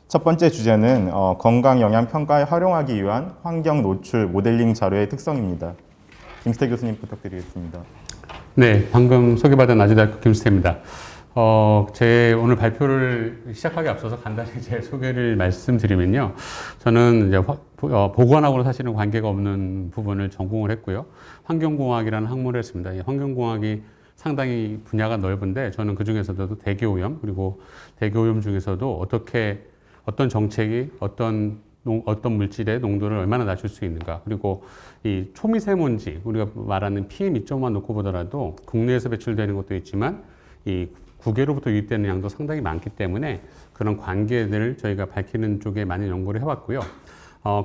첫 번째 주제는 건강 영양 평가에 활용하기 위한 환경 노출 모델링 자료의 특성입니다. 김스태 교수님 부탁드리겠습니다. 네, 방금 소개받은 아주대학교 김수태입니다. 제 오늘 발표를 시작하기 앞서서 간단히 제 소개를 말씀드리면요. 저는 이제 보건하고는 사실은 관계가 없는 부분을 전공을 했고요. 환경공학이라는 학문을 했습니다. 이 환경공학이 상당히 분야가 넓은데 저는 그 중에서도 대기오염, 그리고 대기오염 중에서도 어떤 정책이 어떤 물질의 농도를 얼마나 낮출 수 있는가. 그리고 이 초미세먼지, 우리가 말하는 PM2.5만 놓고 보더라도 국내에서 배출되는 것도 있지만 이 국외로부터 유입되는 양도 상당히 많기 때문에 그런 관계들을 저희가 밝히는 쪽에 많은 연구를 해왔고요.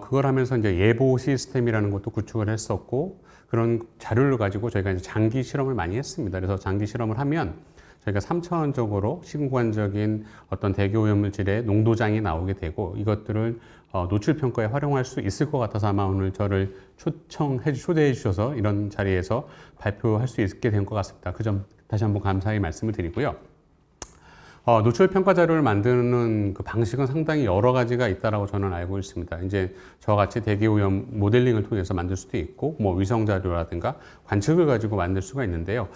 그걸 하면서 이제 예보 시스템이라는 것도 구축을 했었고, 그런 자료를 가지고 저희가 이제 장기 실험을 많이 했습니다. 그래서 장기 실험을 하면 저희가 3차원적으로 시공간적인 어떤 대기오염 물질의 농도장이 나오게 되고, 이것들을 노출 평가에 활용할 수 있을 것 같아서 아마 오늘 저를 초대해 주셔서 이런 자리에서 발표할 수 있게 된 것 같습니다. 그 점 다시 한번 감사히 말씀을 드리고요. 노출 평가 자료를 만드는 그 방식은 상당히 여러 가지가 있다라고 저는 알고 있습니다. 이제 저와 같이 대기오염 모델링을 통해서 만들 수도 있고, 뭐 위성 자료라든가 관측을 가지고 만들 수가 있는데요.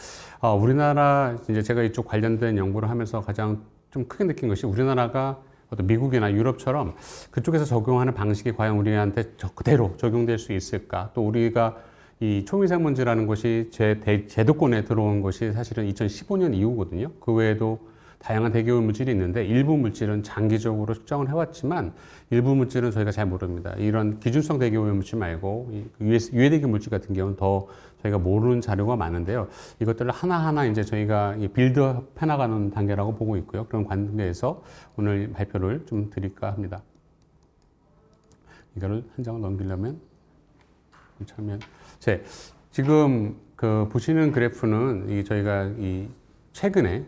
우리나라 이제 제가 이쪽 관련된 연구를 하면서 가장 좀 크게 느낀 것이, 우리나라가 어떤 미국이나 유럽처럼 그쪽에서 적용하는 방식이 과연 우리한테 그대로 적용될 수 있을까? 또 우리가 이 초미세먼지라는 것이 제도권에 들어온 것이 사실은 2015년 이후거든요. 그 외에도 다양한 대기오염 물질이 있는데 일부 물질은 장기적으로 측정을 해왔지만 일부 물질은 저희가 잘 모릅니다. 이런 기준성 대기오염 물질 말고 유해대기 물질 같은 경우는 더 저희가 모르는 자료가 많은데요. 이것들을 하나하나 이제 저희가 빌드업 해나가는 단계라고 보고 있고요. 그런 관계에서 오늘 발표를 좀 드릴까 합니다. 이거를 한 장을 넘기려면 지금 그 보시는 그래프는 저희가 최근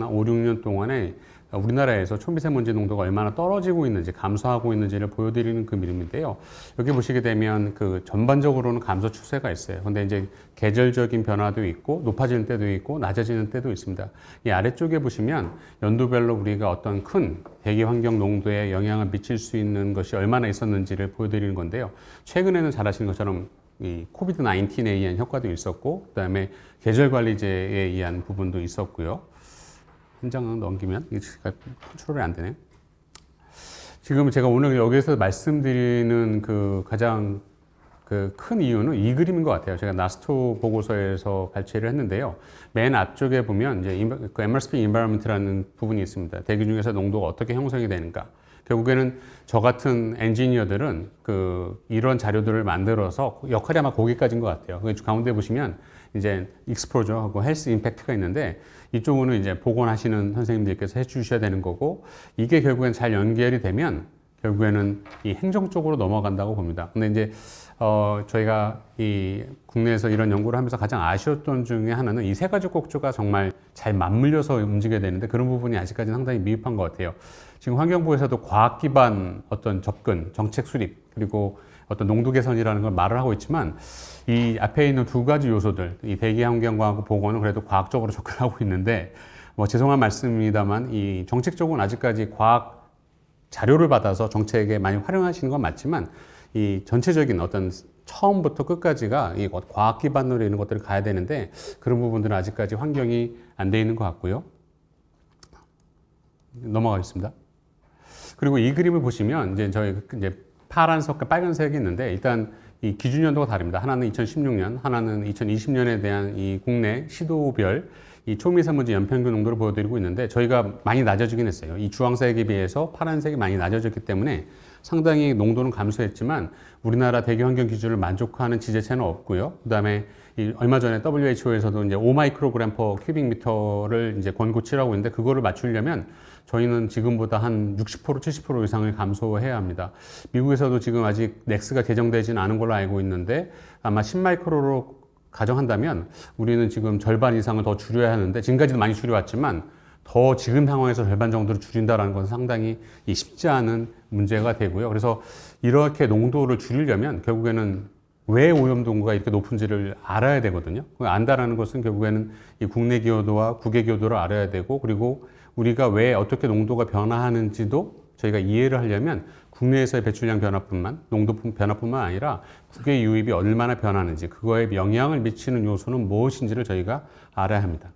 5, 6년 동안에 우리나라에서 초미세먼지 농도가 얼마나 떨어지고 있는지, 감소하고 있는지를 보여드리는 그림인데요. 여기 보시게 되면 그 전반적으로는 감소 추세가 있어요. 근데 이제 계절적인 변화도 있고, 높아지는 때도 있고, 낮아지는 때도 있습니다. 이 아래쪽에 보시면 연도별로 우리가 어떤 큰 대기 환경 농도에 영향을 미칠 수 있는 것이 얼마나 있었는지를 보여드리는 건데요. 최근에는 잘 아시는 것처럼 이 코비드 19에 의한 효과도 있었고, 그 다음에 계절관리제에 의한 부분도 있었고요. 한 장 넘기면 이게 컨트롤이 안 되네요. 지금 제가 오늘 여기서 말씀드리는 그 가장 큰 이유는 이 그림인 것 같아요. 제가 나스토 보고서에서 발췌를 했는데요. 맨 앞쪽에 보면 이제 그 MRSP Environment라는 부분이 있습니다. 대기 중에서 농도가 어떻게 형성이 되는가. 결국에는 저 같은 엔지니어들은 이런 자료들을 만들어서 역할이 아마 거기까지인 것 같아요. 가운데 보시면 이제 익스포저하고 헬스 임팩트가 있는데, 이쪽은 이제 보건하시는 선생님들께서 해주셔야 되는 거고, 이게 결국엔 잘 연결이 되면 결국에는 이 행정 쪽으로 넘어간다고 봅니다. 근데 이제 저희가 이 국내에서 이런 연구를 하면서 가장 아쉬웠던 중에 하나는 이 세 가지 꼭지가 정말 잘 맞물려서 움직여야 되는데, 그런 부분이 아직까지는 상당히 미흡한 것 같아요. 지금 환경부에서도 과학 기반 어떤 접근, 정책 수립, 그리고 어떤 농도 개선이라는 걸 말을 하고 있지만, 이 앞에 있는 두 가지 요소들, 이 대기 환경과하고 보건은 그래도 과학적으로 접근하고 있는데, 뭐 죄송한 말씀입니다만 이 정책 쪽은 아직까지 과학 자료를 받아서 정책에 많이 활용하시는 건 맞지만, 이 전체적인 어떤 처음부터 끝까지가 이 과학 기반으로 있는 것들을 가야 되는데, 그런 부분들은 아직까지 환경이 안 돼 있는 것 같고요. 넘어가겠습니다. 그리고 이 그림을 보시면 이제 파란 색과 빨간색이 있는데, 일단 이 기준 연도가 다릅니다. 하나는 2016년, 하나는 2020년에 대한 이 국내 시도별 이 초미세먼지 연평균 농도를 보여드리고 있는데, 저희가 많이 낮아지긴 했어요. 이 주황색에 비해서 파란색이 많이 낮아졌기 때문에 상당히 농도는 감소했지만 우리나라 대기 환경 기준을 만족하는 지자체는 없고요. 그다음에 얼마 전에 WHO에서도 이제 5마이크로그램 퍼 큐빅미터를 이제 권고치라고 있는데, 그거를 맞추려면 저희는 지금보다 한 60% 70% 이상을 감소해야 합니다. 미국에서도 지금 아직 넥스가 개정되지는 않은 걸로 알고 있는데, 아마 10마이크로로 가정한다면 우리는 지금 절반 이상을 더 줄여야 하는데, 지금까지도 많이 줄여왔지만 더 지금 상황에서 절반 정도로 줄인다는 것은 상당히 쉽지 않은 문제가 되고요. 그래서 이렇게 농도를 줄이려면 결국에는 왜 오염도가 이렇게 높은지를 알아야 되거든요. 안다라는 것은 결국에는 이 국내 기여도와 국외 기여도를 알아야 되고, 그리고 우리가 왜 어떻게 농도가 변화하는지도 저희가 이해를 하려면 국내에서의 배출량 변화뿐만, 농도 변화뿐만 아니라 국외 유입이 얼마나 변하는지, 그거에 영향을 미치는 요소는 무엇인지를 저희가 알아야 합니다.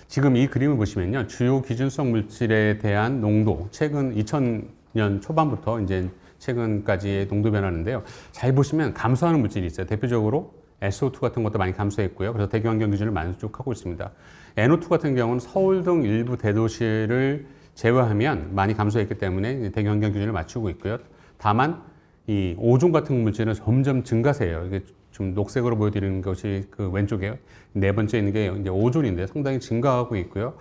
지금 이 그림을 보시면요, 주요 기준성 물질에 대한 농도, 최근 2000년 초반부터 이제 최근까지의 농도 변화인데요. 잘 보시면 감소하는 물질이 있어요. 대표적으로 SO2 같은 것도 많이 감소했고요. 그래서 대기환경 기준을 만족하고 있습니다. NO2 같은 경우는 서울 등 일부 대도시를 제외하면 많이 감소했기 때문에 대기환경 기준을 맞추고 있고요. 다만 이 오존 같은 물질은 점점 증가세요. 이게 좀 녹색으로 보여드리는 것이 그 왼쪽에 네 번째 있는 게 이제 오존인데 상당히 증가하고 있고요.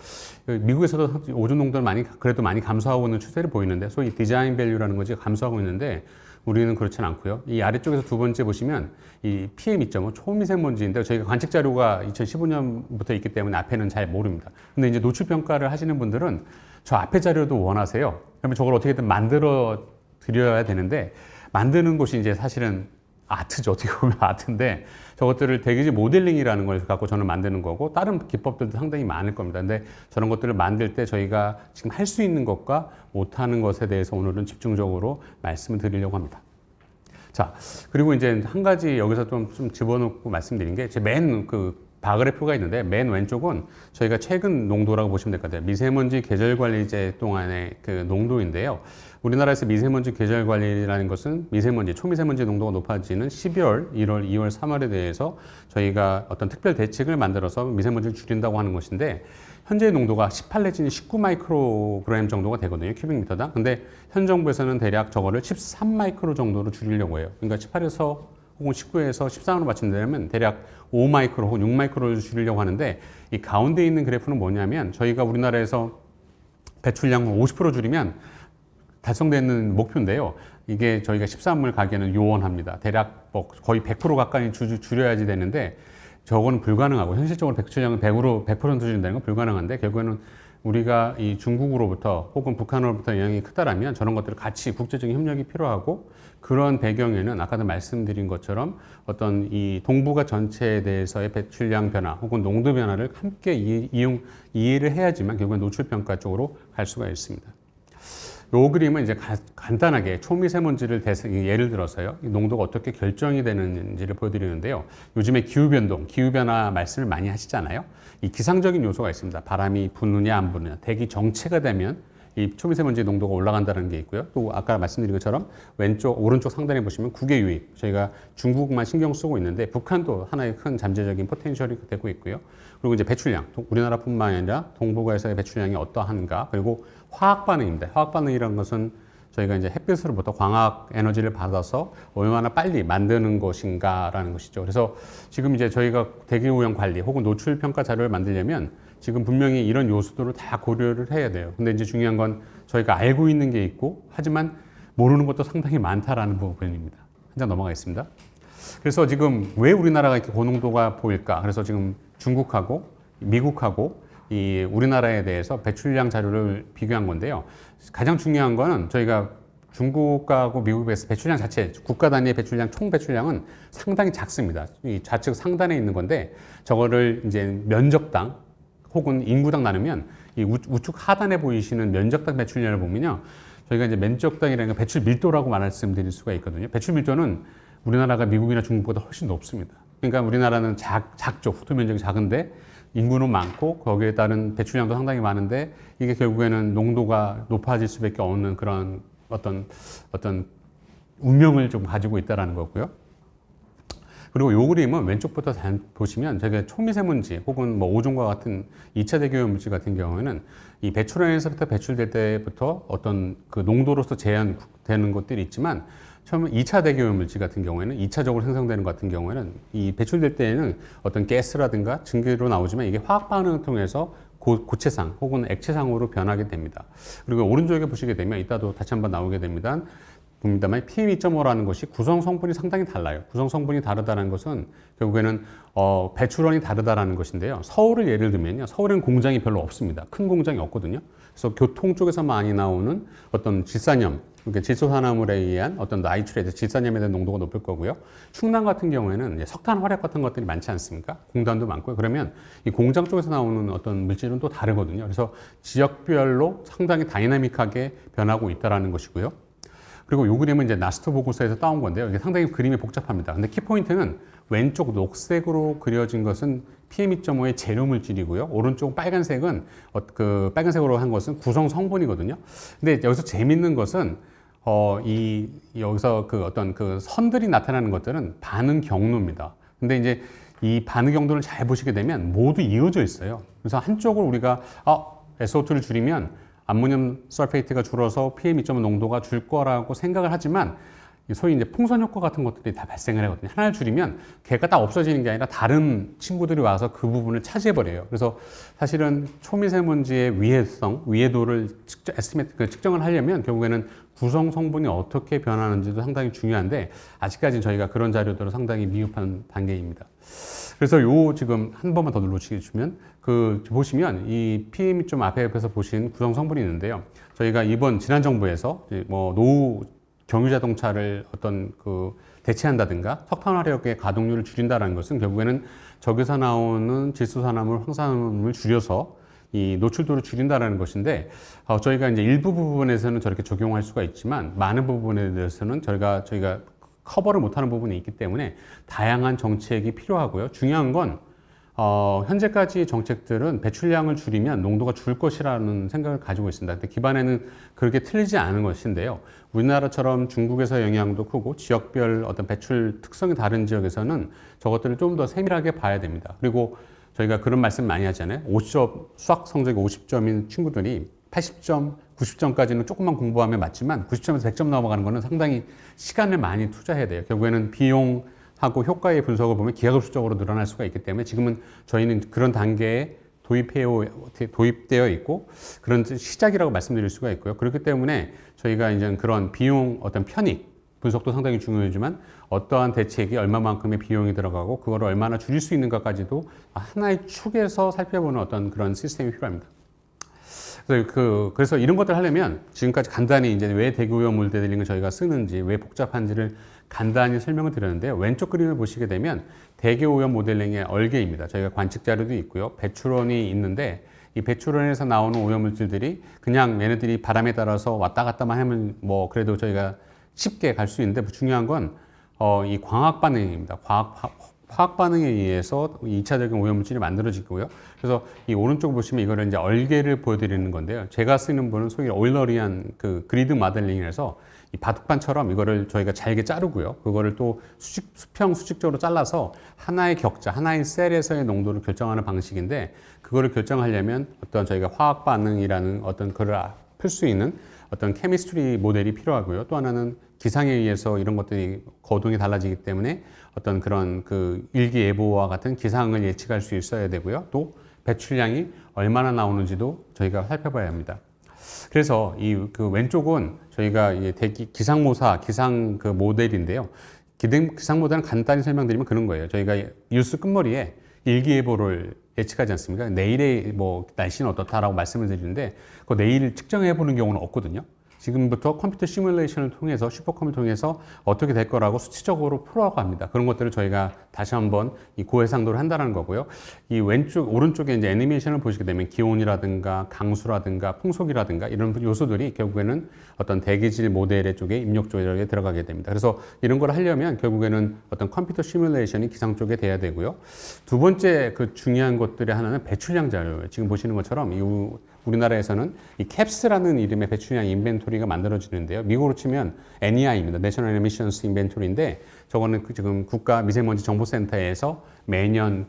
미국에서도 오존 농도는 그래도 많이 감소하고 있는 추세를 보이는데, 소위 디자인 밸류라는 것이 감소하고 있는데 우리는 그렇지는 않고요. 이 아래쪽에서 두 번째 보시면 이 PM2.5 초미세먼지인데, 저희가 관측 자료가 2015년부터 있기 때문에 앞에는 잘 모릅니다. 근데 이제 노출 평가를 하시는 분들은 저 앞에 자료도 원하세요. 그러면 저걸 어떻게든 만들어 드려야 되는데, 만드는 곳이 이제 사실은 아트죠. 어떻게 보면 아트인데, 저것들을 대기질 모델링이라는 걸 갖고 저는 만드는 거고, 다른 기법들도 상당히 많을 겁니다. 근데 저런 것들을 만들 때 저희가 지금 할 수 있는 것과 못하는 것에 대해서 오늘은 집중적으로 말씀을 드리려고 합니다. 자, 그리고 이제 한 가지 여기서 좀 집어넣고 말씀드린 게, 제 맨 바그래프가 있는데, 맨 왼쪽은 저희가 최근 농도라고 보시면 될 것 같아요. 미세먼지 계절관리제 동안의 그 농도인데요. 우리나라에서 미세먼지 계절관리라는 것은 미세먼지, 초미세먼지 농도가 높아지는 12월, 1월, 2월, 3월에 대해서 저희가 어떤 특별 대책을 만들어서 미세먼지를 줄인다고 하는 것인데, 현재 농도가 18 내지는 19 마이크로그램 정도가 되거든요. 큐빅미터당. 근데 현 정부에서는 대략 저거를 13 마이크로 정도로 줄이려고 해요. 그러니까 18에서 혹은 19에서 13으로 맞춘다면 대략 5 마이크로 혹은 6 마이크로를 줄이려고 하는데, 이 가운데 있는 그래프는 뭐냐면, 저희가 우리나라에서 배출량 50% 줄이면 달성되는 목표인데요. 이게 저희가 13을 가기에는 요원합니다. 대략 뭐 거의 100% 가까이 줄여야지 되는데, 저거는 불가능하고, 현실적으로 배출량을 100% 줄인다는 건 불가능한데, 결국에는 우리가 이 중국으로부터 혹은 북한으로부터 영향이 크다라면 저런 것들을 같이 국제적인 협력이 필요하고, 그런 배경에는 아까도 말씀드린 것처럼 어떤 이 동북아 전체에 대해서의 배출량 변화 혹은 농도 변화를 함께 이해를 해야지만 결국엔 노출 평가 쪽으로 갈 수가 있습니다. 요 그림은 이제 간단하게 초미세먼지를 예를 들어서요, 이 농도가 어떻게 결정이 되는지를 보여드리는데요. 요즘에 기후변동, 기후변화 말씀을 많이 하시잖아요. 이 기상적인 요소가 있습니다. 바람이 부느냐 안 부느냐, 대기 정체가 되면 이 초미세먼지 농도가 올라간다는 게 있고요. 또 아까 말씀드린 것처럼 오른쪽 상단에 보시면 국외 유입, 저희가 중국만 신경 쓰고 있는데 북한도 하나의 큰 잠재적인 포텐셜이 되고 있고요. 그리고 이제 배출량, 우리나라뿐만 아니라 동북아에서의 배출량이 어떠한가, 그리고 화학 반응입니다. 화학 반응이라는 것은 저희가 이제 햇빛으로부터 광학 에너지를 받아서 얼마나 빨리 만드는 것인가라는 것이죠. 그래서 지금 이제 저희가 대기 오염 관리 혹은 노출 평가 자료를 만들려면 지금 분명히 이런 요소들을 다 고려를 해야 돼요. 근데 이제 중요한 건 저희가 알고 있는 게 있고, 하지만 모르는 것도 상당히 많다라는 부분입니다. 한 장 넘어가겠습니다. 그래서 지금 왜 우리나라가 이렇게 고농도가 보일까? 그래서 지금 중국하고 미국하고 이 우리나라에 대해서 배출량 자료를 비교한 건데요. 가장 중요한 거는 저희가 중국하고 미국에 비해서 배출량 자체, 국가 단위의 배출량, 총 배출량은 상당히 작습니다. 이 좌측 상단에 있는 건데, 저거를 이제 면적당 혹은 인구당 나누면 이 우측 하단에 보이시는 면적당 배출량을 보면요, 저희가 이제 면적당이라는 건 배출 밀도라고 말씀드릴 수가 있거든요. 배출 밀도는 우리나라가 미국이나 중국보다 훨씬 높습니다. 그러니까 우리나라는 작죠. 국토 면적이 작은데 인구는 많고 거기에 따른 배출량도 상당히 많은데, 이게 결국에는 농도가 높아질 수밖에 없는 그런 어떤 운명을 좀 가지고 있다라는 거고요. 그리고 요 그림은 왼쪽부터 잘 보시면 저게 초미세먼지 혹은 뭐 오존과 같은 2차 대기오염 물질 같은 경우에는 이 배출원에서부터 배출될 때부터 어떤 그 농도로서 제한되는 것들이 있지만, 처음에 2차 대기오염 물질 같은 경우에는 2차적으로 생성되는 것 같은 경우에는 이 배출될 때에는 어떤 가스라든가 증기로 나오지만 이게 화학 반응을 통해서 고체상 혹은 액체상으로 변하게 됩니다. 그리고 오른쪽에 보시게 되면 이따도 다시 한번 나오게 됩니다만 PM2.5라는 것이 구성 성분이 상당히 달라요. 구성 성분이 다르다는 것은 결국에는 배출원이 다르다라는 것인데요. 서울을 예를 들면요, 서울에는 공장이 별로 없습니다. 큰 공장이 없거든요. 그래서 교통 쪽에서 많이 나오는 어떤 질산염, 그러니까 질소산화물에 의한 어떤 나이트레이트, 질산염에 대한 농도가 높을 거고요. 충남 같은 경우에는 이제 석탄, 화력 같은 것들이 많지 않습니까? 공단도 많고요. 그러면 이 공장 쪽에서 나오는 어떤 물질은 또 다르거든요. 그래서 지역별로 상당히 다이나믹하게 변하고 있다는 것이고요. 그리고 이 그림은 이제 나스토 보고서에서 따온 건데요. 이게 상당히 그림이 복잡합니다. 근데 키포인트는 왼쪽 녹색으로 그려진 것은 PM2.5의 재료 물질이고요. 오른쪽 빨간색은 그 빨간색으로 한 것은 구성 성분이거든요. 근데 여기서 재밌는 것은 여기서 그 어떤 그 선들이 나타나는 것들은 반응 경로입니다. 근데 이제 이 반응 경로를 잘 보시게 되면 모두 이어져 있어요. 그래서 한쪽을 우리가 SO2를 줄이면 암모늄 설페이트가 줄어서 PM2.5 농도가 줄 거라고 생각을 하지만 소위 이제 풍선 효과 같은 것들이 다 발생을 하거든요. 하나를 줄이면 걔가 딱 없어지는 게 아니라 다른 친구들이 와서 그 부분을 차지해 버려요. 그래서 사실은 초미세먼지의 위해도를 측정을 하려면 결국에는 구성 성분이 어떻게 변하는지도 상당히 중요한데 아직까지는 저희가 그런 자료들은 상당히 미흡한 단계입니다. 그래서 지금 한 번만 더 눌러주시면 보시면 이 PM2.5 앞에서 보신 구성 성분이 있는데요. 저희가 지난 정부에서 노후 경유 자동차를 대체한다든가 석탄 화력의 가동률을 줄인다는 것은 결국에는 저기서 나오는 질소산화물, 황산화물을 줄여서 이 노출도를 줄인다는 것인데 저희가 이제 일부 부분에서는 저렇게 적용할 수가 있지만 많은 부분에 대해서는 저희가 커버를 못하는 부분이 있기 때문에 다양한 정책이 필요하고요. 중요한 건 현재까지 정책들은 배출량을 줄이면 농도가 줄 것이라는 생각을 가지고 있습니다. 근데 기반에는 그렇게 틀리지 않은 것인데요. 우리나라처럼 중국에서 영향도 크고 지역별 어떤 배출 특성이 다른 지역에서는 저것들을 좀 더 세밀하게 봐야 됩니다. 그리고 저희가 그런 말씀 많이 하잖아요. 50점, 수학 성적이 50점인 친구들이 80점, 90점까지는 조금만 공부하면 맞지만 90점에서 100점 넘어가는 거는 상당히 시간을 많이 투자해야 돼요. 결국에는 비용하고 효과의 분석을 보면 기하급수적으로 늘어날 수가 있기 때문에 지금은 저희는 그런 단계에 도입되어 있고 그런 시작이라고 말씀드릴 수가 있고요. 그렇기 때문에 저희가 이제 그런 비용 어떤 편익 분석도 상당히 중요하지만 어떠한 대책이 얼마만큼의 비용이 들어가고 그거를 얼마나 줄일 수 있는가까지도 하나의 축에서 살펴보는 어떤 그런 시스템이 필요합니다. 그래서 이런 것들 하려면 지금까지 간단히 이제 왜 대기오염 모델링을 저희가 쓰는지 왜 복잡한지를 간단히 설명을 드렸는데요. 왼쪽 그림을 보시게 되면 대기오염 모델링의 얼개입니다. 저희가 관측 자료도 있고요. 배출원이 있는데 이 배출원에서 나오는 오염물질들이 그냥 얘네들이 바람에 따라서 왔다 갔다만 하면 그래도 저희가 쉽게 갈 수 있는데 중요한 건 이 광학 반응입니다. 화학 반응에 의해서 2차적인 오염물질이 만들어지고요. 그래서 이 오른쪽 보시면 이거를 이제 얼개를 보여드리는 건데요. 제가 쓰는 분은 소위 오일러리안 그리드 모델링이라서 이 바둑판처럼 이거를 저희가 잘게 자르고요. 그거를 또 수직적으로 잘라서 하나의 격자, 하나의 셀에서의 농도를 결정하는 방식인데 그거를 결정하려면 어떤 저희가 화학 반응이라는 어떤 그걸 풀 수 있는 어떤 케미스트리 모델이 필요하고요. 또 하나는 기상에 의해서 이런 것들이 거동이 달라지기 때문에 어떤 그런 일기예보와 같은 기상을 예측할 수 있어야 되고요. 또 배출량이 얼마나 나오는지도 저희가 살펴봐야 합니다. 그래서 왼쪽은 저희가 기상모사, 기상 모델인데요. 기상 모델은 간단히 설명드리면 그런 거예요. 저희가 뉴스 끝머리에 일기예보를 예측하지 않습니까? 내일의 날씨는 어떻다라고 말씀을 드리는데 그 내일 측정해 보는 경우는 없거든요. 지금부터 컴퓨터 시뮬레이션을 통해서 슈퍼컴퓨터를 통해서 어떻게 될 거라고 수치적으로 풀어가고 합니다. 그런 것들을 저희가 다시 한번 이 고해상도를 한다는 거고요. 이 오른쪽에 이제 애니메이션을 보시게 되면 기온이라든가 강수라든가 풍속이라든가 이런 요소들이 결국에는 어떤 대기질 모델의 쪽에 입력 조절에 들어가게 됩니다. 그래서 이런 걸 하려면 결국에는 어떤 컴퓨터 시뮬레이션이 기상 쪽에 돼야 되고요. 두 번째 중요한 것들의 하나는 배출량 자료예요. 지금 보시는 것처럼 우리나라에서는 이 캡스라는 이름의 배출량 인벤토리가 만들어지는데요. 미국으로 치면 NEI입니다. National Emissions Inventory인데 저거는 지금 국가 미세먼지 정보센터에서 매년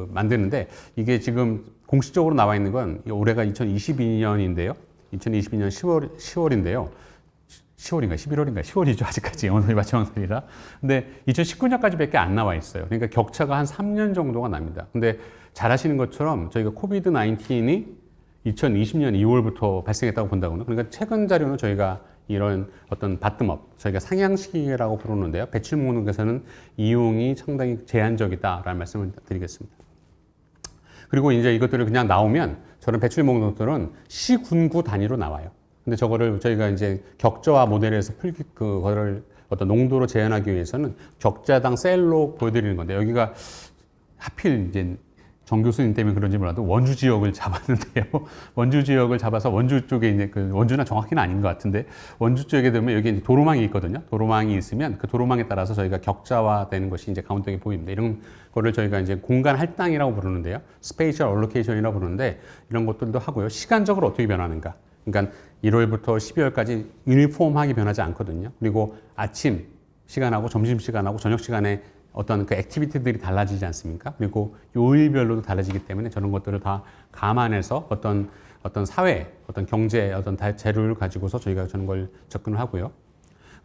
만드는데 이게 지금 공식적으로 나와 있는 건 올해가 2022년인데요. 2022년 10월인데요. 10월인가 11월인가 10월이죠. 아직까지 영원히 마지막살이라. 근데 2019년까지밖에 안 나와 있어요. 그러니까 격차가 한 3년 정도가 납니다. 근데 잘 아시는 것처럼 저희가 코비드-19이 2020년 2월부터 발생했다고 본다고요. 그러니까 최근 자료는 저희가 이런 어떤 바텀업, 저희가 상향시기라고 부르는데요. 배출 목록에서는 이용이 상당히 제한적이다라는 말씀을 드리겠습니다. 그리고 이제 이것들을 그냥 나오면 저런 배출 목록들은 시군구 단위로 나와요. 근데 저거를 저희가 이제 격저와 모델에서 그거를 어떤 농도로 재현하기 위해서는 격자당 셀로 보여드리는 건데, 여기가 하필 이제 정 교수님 때문에 그런지 몰라도 원주 지역을 잡았는데요. 원주 지역을 잡아서 원주 쪽에 이제 원주는 정확히는 아닌 것 같은데, 원주 쪽에 되면 여기 이제 도로망이 있거든요. 도로망이 있으면 그 도로망에 따라서 저희가 격자화되는 것이 이제 가운데에 보입니다. 이런 거를 저희가 이제 공간 할당이라고 부르는데요. 스페이셜 얼로케이션이라고 부르는데, 이런 것들도 하고요. 시간적으로 어떻게 변하는가. 그러니까 1월부터 12월까지 유니폼하게 변하지 않거든요. 그리고 아침 시간하고 점심 시간하고 저녁 시간에 어떤 그 액티비티들이 달라지지 않습니까? 그리고 요일별로도 달라지기 때문에 저런 것들을 다 감안해서 어떤 사회, 어떤 경제, 어떤 재료를 가지고서 저희가 저런 걸 접근을 하고요.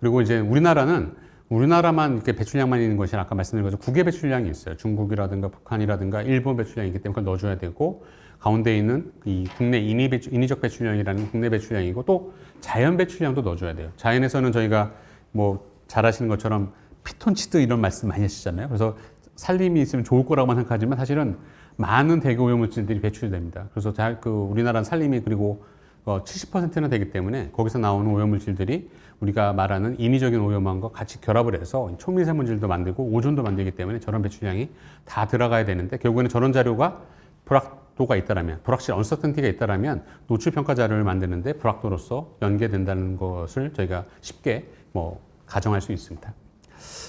그리고 이제 우리나라만 이렇게 배출량만 있는 것이 아까 말씀드린 것처럼 국외 배출량이 있어요. 중국이라든가 북한이라든가 일본 배출량이 있기 때문에 그걸 넣어줘야 되고, 가운데 있는 이 국내 인위적 배출량이라는 국내 배출량이고, 또 자연 배출량도 넣어줘야 돼요. 자연에서는 저희가 뭐 잘 아시는 것처럼 피톤치드 이런 말씀 많이 하시잖아요. 그래서 산림이 있으면 좋을 거라고만 생각하지만 사실은 많은 대기 오염물질들이 배출됩니다. 그래서 우리나라는 산림이 그리고 70%나 되기 때문에 거기서 나오는 오염물질들이 우리가 말하는 인위적인 오염원과 같이 결합을 해서 초미세먼지도 만들고 오존도 만들기 때문에 저런 배출량이 다 들어가야 되는데, 결국에는 저런 자료가 불확도가 있다라면, 불확실 언서턴티가 있다라면 노출 평가 자료를 만드는데 불확도로서 연계된다는 것을 저희가 쉽게 가정할 수 있습니다.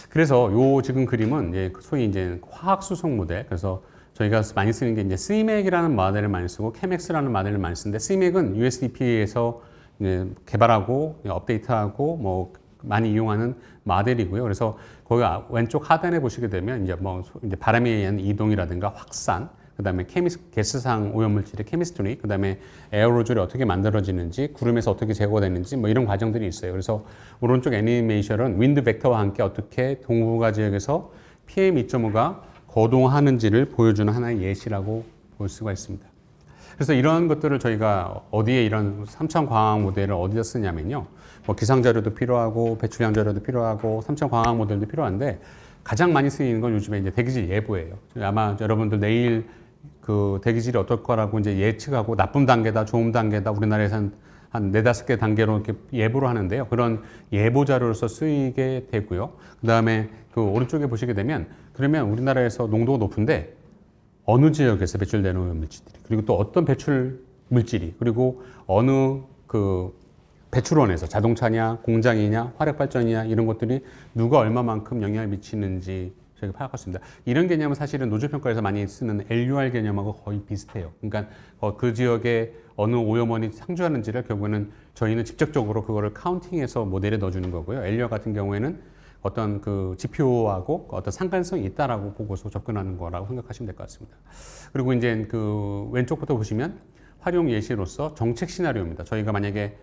그래서 요 지금 그림은 이제 소위 이제 화학 수속 모델, 그래서 저희가 많이 쓰는 게 이제 CMAC이라는 모델을 많이 쓰고 ChemX라는 모델을 많이 쓰는데, CMAC은 USDP에서 개발하고 업데이트하고 많이 이용하는 모델이고요. 그래서 거기 왼쪽 하단에 보시게 되면 이제 바람에 의한 이동이라든가 확산, 그다음에 가스상 오염물질의 케미스트리, 그다음에 에어로졸이 어떻게 만들어지는지, 구름에서 어떻게 제거되는지 이런 과정들이 있어요. 그래서 오른쪽 애니메이션은 윈드 벡터와 함께 어떻게 동북아 지역에서 PM2.5가 거동하는지를 보여주는 하나의 예시라고 볼 수가 있습니다. 그래서 이런 것들을 저희가 어디에 이런 3차 광학 모델을 어디다 쓰냐면요. 기상 자료도 필요하고 배출량 자료도 필요하고 3차 광학 모델도 필요한데, 가장 많이 쓰이는 건 요즘에 이제 대기질 예보예요. 아마 여러분들 내일 그 대기질이 어떨 거라고 이제 예측하고 나쁨 단계다, 좋음 단계다, 우리나라에서 한 4-5개 단계로 이렇게 예보를 하는데요. 그런 예보 자료로서 쓰이게 되고요. 그 다음에 그 오른쪽에 보시게 되면, 그러면 우리나라에서 농도가 높은데 어느 지역에서 배출되는 오염물질들이, 그리고 또 어떤 배출 물질이, 그리고 어느 그 배출원에서 자동차냐, 공장이냐, 화력발전이냐, 이런 것들이 누가 얼마만큼 영향을 미치는지 저희가 파악할 수 있습니다. 이런 개념은 사실은 노조평가에서 많이 쓰는 LUR 개념하고 거의 비슷해요. 그러니까 그 지역에 어느 오염원이 상주하는지를 결국에는 저희는 직접적으로 그거를 카운팅해서 모델에 넣어주는 거고요. LUR 같은 경우에는 어떤 그 지표하고 어떤 상관성이 있다라고 보고서 접근하는 거라고 생각하시면 될 것 같습니다. 그리고 이제 그 왼쪽부터 보시면 활용 예시로서 정책 시나리오입니다. 저희가 만약에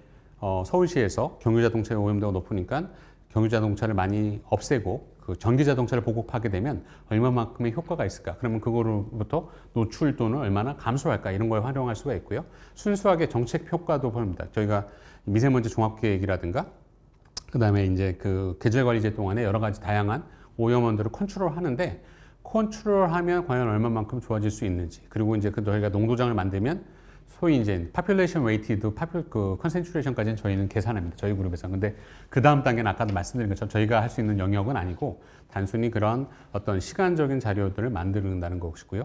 서울시에서 경유자동차의 오염도가 높으니까 경유자동차를 많이 없애고 그 전기자동차를 보급하게 되면 얼마만큼의 효과가 있을까? 그러면 그거로부터 노출 또는 얼마나 감소할까? 이런 걸 활용할 수가 있고요. 순수하게 정책 효과도 봅니다. 저희가 미세먼지 종합계획이라든가, 그 다음에 이제 그 계절관리제 동안에 여러 가지 다양한 오염원들을 컨트롤 하는데, 컨트롤하면 과연 얼마만큼 좋아질 수 있는지, 그리고 이제 저희가 농도장을 만들면 소위 이제 population weighted concentration까지는 저희는 계산합니다. 저희 그룹에서. 근데 그 다음 단계는 아까도 말씀드린 것처럼 저희가 할 수 있는 영역은 아니고 단순히 그런 어떤 시간적인 자료들을 만드는다는 것이고요.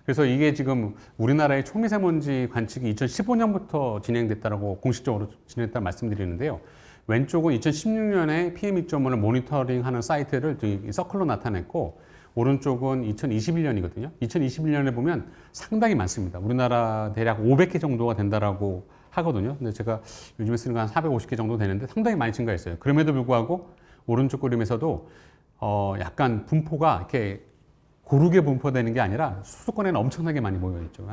그래서 이게 지금 우리나라의 초미세먼지 관측이 2015년부터 진행됐다고 공식적으로 진행됐다고 말씀드리는데요. 왼쪽은 2016년에 PM2.5를 모니터링하는 사이트를 이 서클로 나타냈고, 오른쪽은 2021년이거든요. 2021년에 보면 상당히 많습니다. 우리나라 대략 500개 정도가 된다라고 하거든요. 근데 제가 요즘에 쓰는 거 한 450개 정도 되는데 상당히 많이 증가했어요. 그럼에도 불구하고 오른쪽 그림에서도 약간 분포가 이렇게 고르게 분포되는 게 아니라 수도권에는 엄청나게 많이 모여 있죠.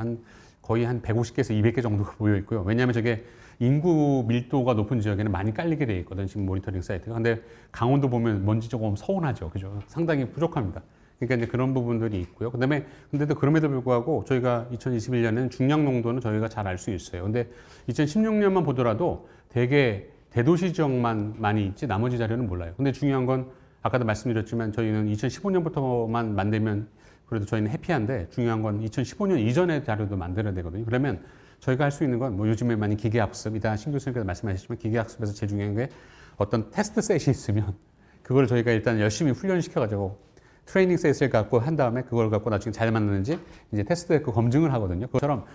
거의 한 150개에서 200개 정도가 모여 있고요. 왜냐하면 저게 인구 밀도가 높은 지역에는 많이 깔리게 되어 있거든요. 지금 모니터링 사이트가. 근데 강원도 보면 먼지 조금 서운하죠. 그죠? 상당히 부족합니다. 그러니까 이제 그런 부분들이 있고요. 그다음에 근데도 그럼에도 불구하고 저희가 2021년에는 중량 농도는 저희가 잘 알 수 있어요. 근데 2016년만 보더라도 되게 대도시 지역만 많이 있지 나머지 자료는 몰라요. 근데 중요한 건 아까도 말씀드렸지만 저희는 2015년부터만 만들면 그래도 저희는 해피한데, 중요한 건 2015년 이전의 자료도 만들어야 되거든요. 그러면 저희가 할 수 있는 건 뭐 요즘에 많이 기계학습, 이따 신 교수님께서 말씀하셨지만 기계학습에서 제일 중요한 게 어떤 테스트 셋이 있으면 그걸 저희가 일단 열심히 훈련시켜가지고 트레이닝 셋을 갖고 한 다음에 그걸 갖고 나중에 잘 맞는지 이제 테스트 그 검증을 하거든요. 그것처럼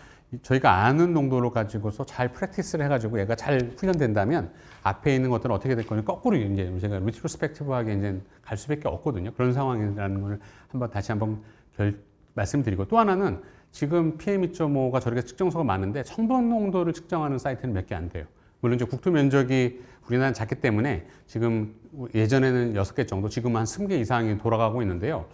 저희가 아는 농도를 가지고서 잘 프랙티스를 해가지고 얘가 잘 훈련된다면 앞에 있는 것들은 어떻게 될 거냐 거꾸로 이제 제가 리트로스펙티브하게 이제 갈 수밖에 없거든요. 그런 상황이라는 걸 다시 한번 말씀드리고 또 하나는 지금 PM2.5가 저렇게 측정소가 많은데 첨분 농도를 측정하는 사이트는 몇 개 안 돼요. 물론 이제 국토 면적이 우리나라는 작기 때문에 지금 예전에는 6개 정도, 지금은 한 20개 이상이 돌아가고 있는데요.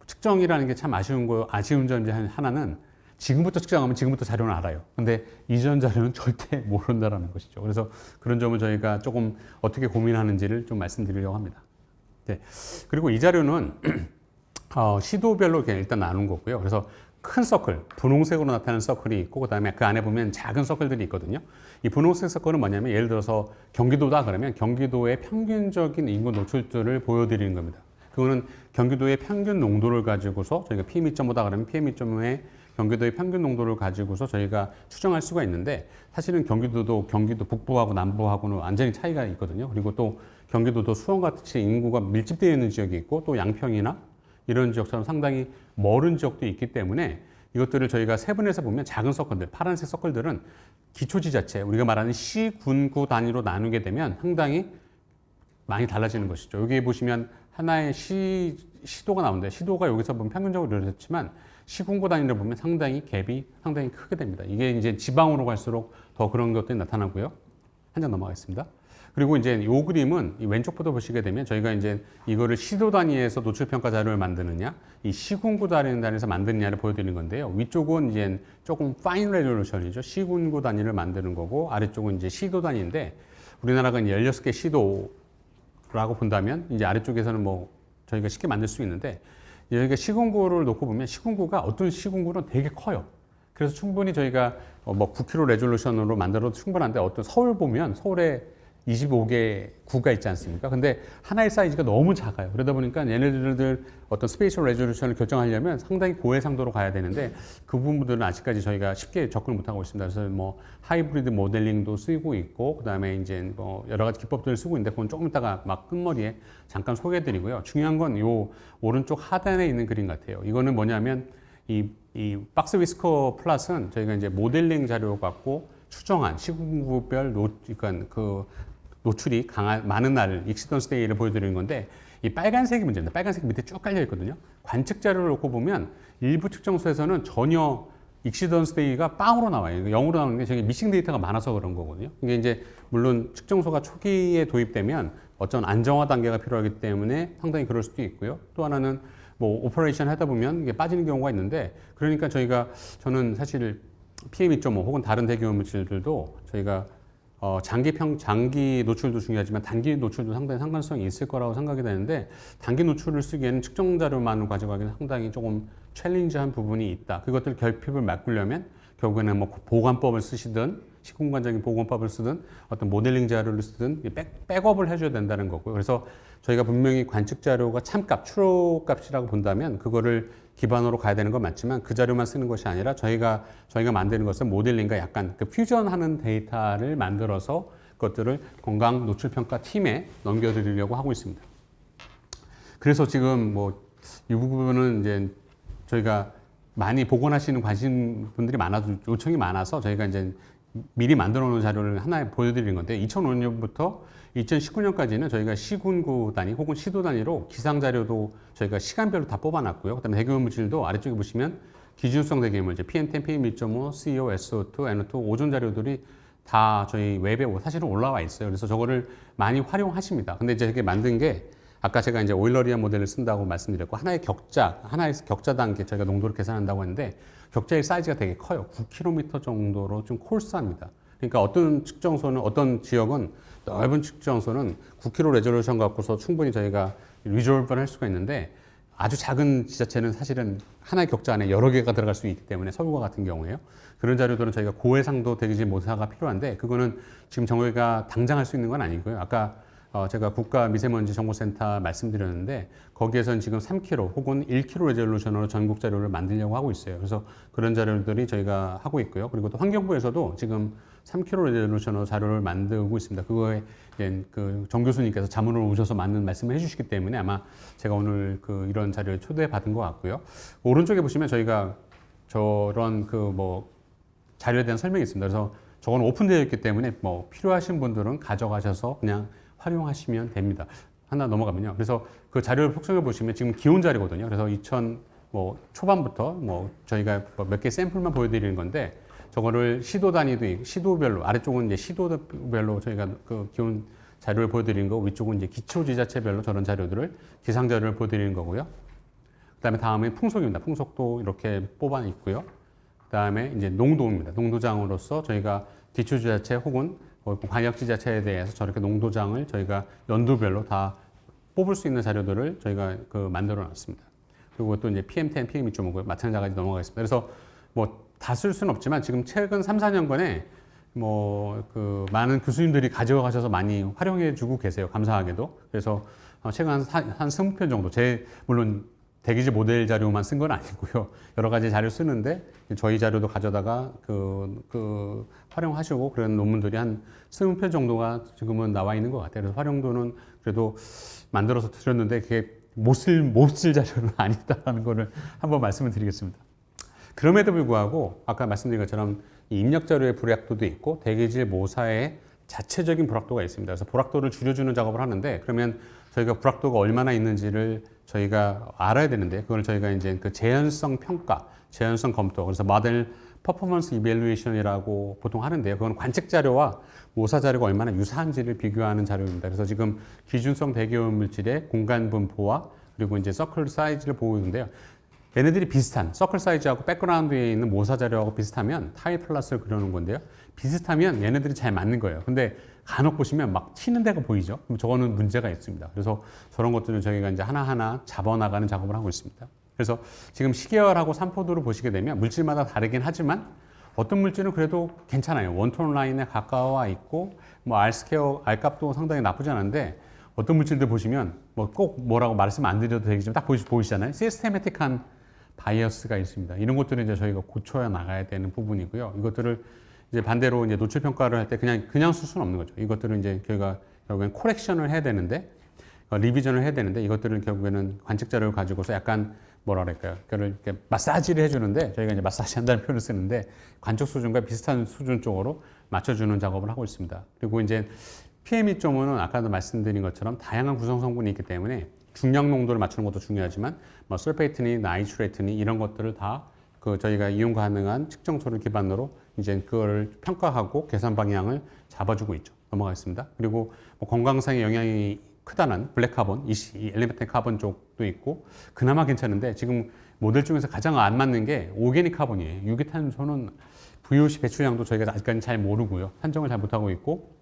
측정이라는 게 참 아쉬운 점 중에 하나는 지금부터 측정하면 지금부터 자료는 알아요. 근데 이전 자료는 절대 모른다라는 것이죠. 그래서 그런 점을 저희가 조금 어떻게 고민하는지를 좀 말씀드리려고 합니다. 네. 그리고 이 자료는 시도별로 그냥 일단 나눈 거고요. 그래서 큰 서클, 분홍색으로 나타나는 서클이 있고 그다음에 그 안에 보면 작은 서클들이 있거든요. 이 분홍색 서클은 뭐냐면 예를 들어서 경기도다 그러면 경기도의 평균적인 인구 노출들을 보여드리는 겁니다. 그거는 경기도의 평균 농도를 가지고서 저희가 PM2.5다 그러면 PM2.5의 경기도의 평균 농도를 가지고서 저희가 추정할 수가 있는데 사실은 경기도 북부하고 남부하고는 완전히 차이가 있거든요. 그리고 또 경기도도 수원같이 인구가 밀집되어 있는 지역이 있고 또 양평이나 이런 지역처럼 상당히 멀은 지역도 있기 때문에 이것들을 저희가 세분해서 보면 작은 서클들, 파란색 서클들은 기초지자체, 우리가 말하는 시, 군, 구 단위로 나누게 되면 상당히 많이 달라지는 것이죠. 여기 보시면 하나의 시도가 나오는데 시도가 여기서 보면 평균적으로 이루어졌지만 시군구 단위로 보면 상당히 갭이 상당히 크게 됩니다. 이게 이제 지방으로 갈수록 더 그런 것들이 나타나고요. 한 장 넘어가겠습니다. 그리고 이제 요 그림은 이 왼쪽부터 보시게 되면 저희가 이제 이거를 시도 단위에서 노출 평가 자료를 만드느냐, 이 시군구 단위에서 만드느냐를 보여드리는 건데요. 위쪽은 이제 조금 파인 레졸루션이죠. 시군구 단위를 만드는 거고 아래쪽은 이제 시도 단위인데 우리나라가 이제 16개 시도라고 본다면 이제 아래쪽에서는 뭐 저희가 쉽게 만들 수 있는데 여기가 시군구를 놓고 보면 시군구가 어떤 시군구는 되게 커요. 그래서 충분히 저희가 뭐 9km 레졸루션으로 만들어도 충분한데 어떤 서울 보면 서울에 25개 구가 있지 않습니까? 근데 하나의 사이즈가 너무 작아요. 그러다 보니까 얘네들 어떤 스페이셜 레졸루션을 결정하려면 상당히 고해상도로 가야 되는데 그 부분들은 아직까지 저희가 쉽게 접근을 못하고 있습니다. 그래서 뭐 하이브리드 모델링도 쓰고 있고 그다음에 이제 뭐 여러 가지 기법들을 쓰고 있는데 그건 조금 이따가 막 끝머리에 잠깐 소개해 드리고요. 중요한 건 요 오른쪽 하단에 있는 그림 같아요. 이거는 뭐냐면 이 박스 위스커 플랫은 저희가 이제 모델링 자료 갖고 추정한 시군구별 그러니까 그 노출이 많은 날 익시던스 데이를 보여드리는 건데 이 빨간색이 문제입니다. 빨간색이 밑에 쭉 깔려 있거든요. 관측 자료를 놓고 보면 일부 측정소에서는 전혀 익시던스 데이가 빵으로 나와요. 0으로 나오는 게 저기 미싱 데이터가 많아서 그런 거거든요. 이게 이제 물론 측정소가 초기에 도입되면 어떤 안정화 단계가 필요하기 때문에 상당히 그럴 수도 있고요. 또 하나는 뭐 오퍼레이션 하다 보면 이게 빠지는 경우가 있는데 그러니까 저는 사실 PM2.5 혹은 다른 대기오염 물질들도 저희가 장기 노출도 중요하지만 단기 노출도 상당히 상관성이 있을 거라고 생각이 되는데 단기 노출을 쓰기에는 측정 자료만을 가져가기는 상당히 조금 챌린지한 부분이 있다. 그것들 결핍을 바꾸려면 결국에는 뭐 보관법을 쓰시든 시공간적인 보관법을 쓰든 어떤 모델링 자료를 쓰든 백업을 해줘야 된다는 거고요. 그래서 저희가 분명히 관측 자료가 참값, 추로 값이라고 본다면 그거를 기반으로 가야 되는 건 맞지만 그 자료만 쓰는 것이 아니라 저희가 만드는 것은 모델링과 약간 그 퓨전하는 데이터를 만들어서 그것들을 건강 노출 평가 팀에 넘겨드리려고 하고 있습니다. 그래서 지금 뭐 이 부분은 이제 저희가 많이 복원하시는 관심 분들이 요청이 많아서 저희가 이제 미리 만들어 놓은 자료를 하나 보여드리는 건데 2005년부터 2019년까지는 저희가 시군구 단위 혹은 시도 단위로 기상 자료도 저희가 시간별로 다 뽑아놨고요. 그다음에 대기오염 물질도 아래쪽에 보시면 기준성 대기오염 물질 PM10, PM2.5, CO, SO2, NO2 오존 자료들이 다 저희 웹에 사실은 올라와 있어요. 그래서 저거를 많이 활용하십니다. 근데 이제 이렇게 만든 게 아까 제가 이제 오일러리안 모델을 쓴다고 말씀드렸고 하나의 격자 단계 저희가 농도를 계산한다고 했는데 격자의 사이즈가 되게 커요. 9km 정도로 좀 콜스합니다. 그러니까 어떤 지역은 넓은 측정소는 9km 레졸루션 갖고서 충분히 저희가 리졸브를 할 수가 있는데 아주 작은 지자체는 사실은 하나의 격자 안에 여러 개가 들어갈 수 있기 때문에 서울과 같은 경우에요. 그런 자료들은 저희가 고해상도 대기질 모사가 필요한데 그거는 지금 저희가 당장 할 수 있는 건 아니고요. 아까 제가 국가미세먼지정보센터 말씀드렸는데 거기에서는 지금 3kg 혹은 1kg 레졸루션으로 전국 자료를 만들려고 하고 있어요. 그래서 그런 자료들이 저희가 하고 있고요. 그리고 또 환경부에서도 지금 3kg 레졸루션으로 자료를 만들고 있습니다. 그거에 정 교수님께서 자문을 오셔서 많은 말씀을 해주시기 때문에 아마 제가 오늘 이런 자료를 초대받은 것 같고요. 오른쪽에 보시면 저희가 저런 자료에 대한 설명이 있습니다. 그래서 저건 오픈되어 있기 때문에 필요하신 분들은 가져가셔서 그냥 활용하시면 됩니다. 하나 넘어가면요. 그래서 그 자료를 폭성해 보시면 지금 기온 자료거든요. 그래서 2000 초반부터 저희가 몇 개 샘플만 보여드리는 건데 저거를 시도 단위도 시도별로 아래쪽은 이제 시도별로 저희가 그 기온 자료를 보여드리는 거 위쪽은 이제 기초 지자체별로 저런 자료들을 기상 자료를 보여드리는 거고요. 그다음에 다음에 풍속입니다. 풍속도 이렇게 뽑아 있고요. 그다음에 이제 농도입니다. 농도장으로서 저희가 기초 지자체 혹은 광역지자체에 대해서 저렇게 농도장을 저희가 연도별로 다 뽑을 수 있는 자료들을 저희가 만들어 놨습니다. 그리고 또 이제 PM10, PM2.5 마찬가지 넘어가겠습니다. 그래서 다 쓸 수는 없지만 지금 최근 3, 4년간에 많은 교수님들이 가져가셔서 많이 활용해 주고 계세요. 감사하게도. 그래서 최근 한 20편 정도 물론 대기질 모델 자료만 쓴 건 아니고요. 여러 가지 자료 쓰는데 저희 자료도 가져다가 활용하시고 그런 논문들이 한 20편 정도가 지금은 나와 있는 것 같아요. 그래서 활용도는 그래도 만들어서 드렸는데 그게 못 쓸 자료는 아니다라는 거를 한번 말씀을 드리겠습니다. 그럼에도 불구하고 아까 말씀드린 것처럼 이 입력 자료의 불확도도 있고 대기질 모사의 자체적인 불확도가 있습니다. 그래서 불확도를 줄여주는 작업을 하는데 그러면 저희가 불확도가 얼마나 있는지를 저희가 알아야 되는데 그걸 저희가 이제 재현성 평가, 재현성 검토, 그래서 모델 퍼포먼스 이밸루에이션이라고 보통 하는데요. 그건 관측 자료와 모사 자료가 얼마나 유사한지를 비교하는 자료입니다. 그래서 지금 기준성 대기오염 물질의 공간 분포와 그리고 이제 서클 사이즈를 보고 있는데요. 얘네들이 비슷한 서클 사이즈하고 백그라운드에 있는 모사 자료하고 비슷하면 타일 플러스를 그려놓은 건데요. 비슷하면 얘네들이 잘 맞는 거예요. 근데 간혹 보시면 막 튀는 데가 보이죠. 그럼 저거는 문제가 있습니다. 그래서 저런 것들은 저희가 이제 하나하나 잡아나가는 작업을 하고 있습니다. 그래서 지금 시계열하고 산포도를 보시게 되면 물질마다 다르긴 하지만 어떤 물질은 그래도 괜찮아요. 원톤 라인에 가까워 있고 R스퀘어, R값도 상당히 나쁘지 않은데 어떤 물질들 보시면 꼭 뭐라고 말씀 안 드려도 되겠지만 딱 보이시잖아요. 시스테매틱한 바이어스가 있습니다. 이런 것들은 이제 저희가 고쳐야 나가야 되는 부분이고요. 이것들을 이제 반대로 이제 노출 평가를 할 때 그냥 쓸 수는 없는 거죠. 이것들은 이제 저희가 결국엔 코렉션을 해야 되는데, 리비전을 해야 되는데, 이것들은 결국에는 관측 자료를 가지고서 약간 뭐라 그럴까요? 그걸 이렇게 마사지를 해주는데, 저희가 이제 마사지 한다는 표현을 쓰는데, 관측 수준과 비슷한 수준 쪽으로 맞춰주는 작업을 하고 있습니다. 그리고 이제 PM2.5는 아까도 말씀드린 것처럼 다양한 구성 성분이 있기 때문에 중량 농도를 맞추는 것도 중요하지만 설페이트니 나이트레이트니 이런 것들을 다 저희가 이용 가능한 측정소를 기반으로 이제 그거를 평가하고 계산 방향을 잡아주고 있죠. 넘어가겠습니다. 그리고 건강상의 영향이 크다는 블랙카본, 엘리멘트 카본 쪽도 있고 그나마 괜찮은데 지금 모델 중에서 가장 안 맞는 게 오게닉 카본이에요. 유기탄소는 VOC 배출량도 저희가 아직까지 잘 모르고요. 산정을 잘 못하고 있고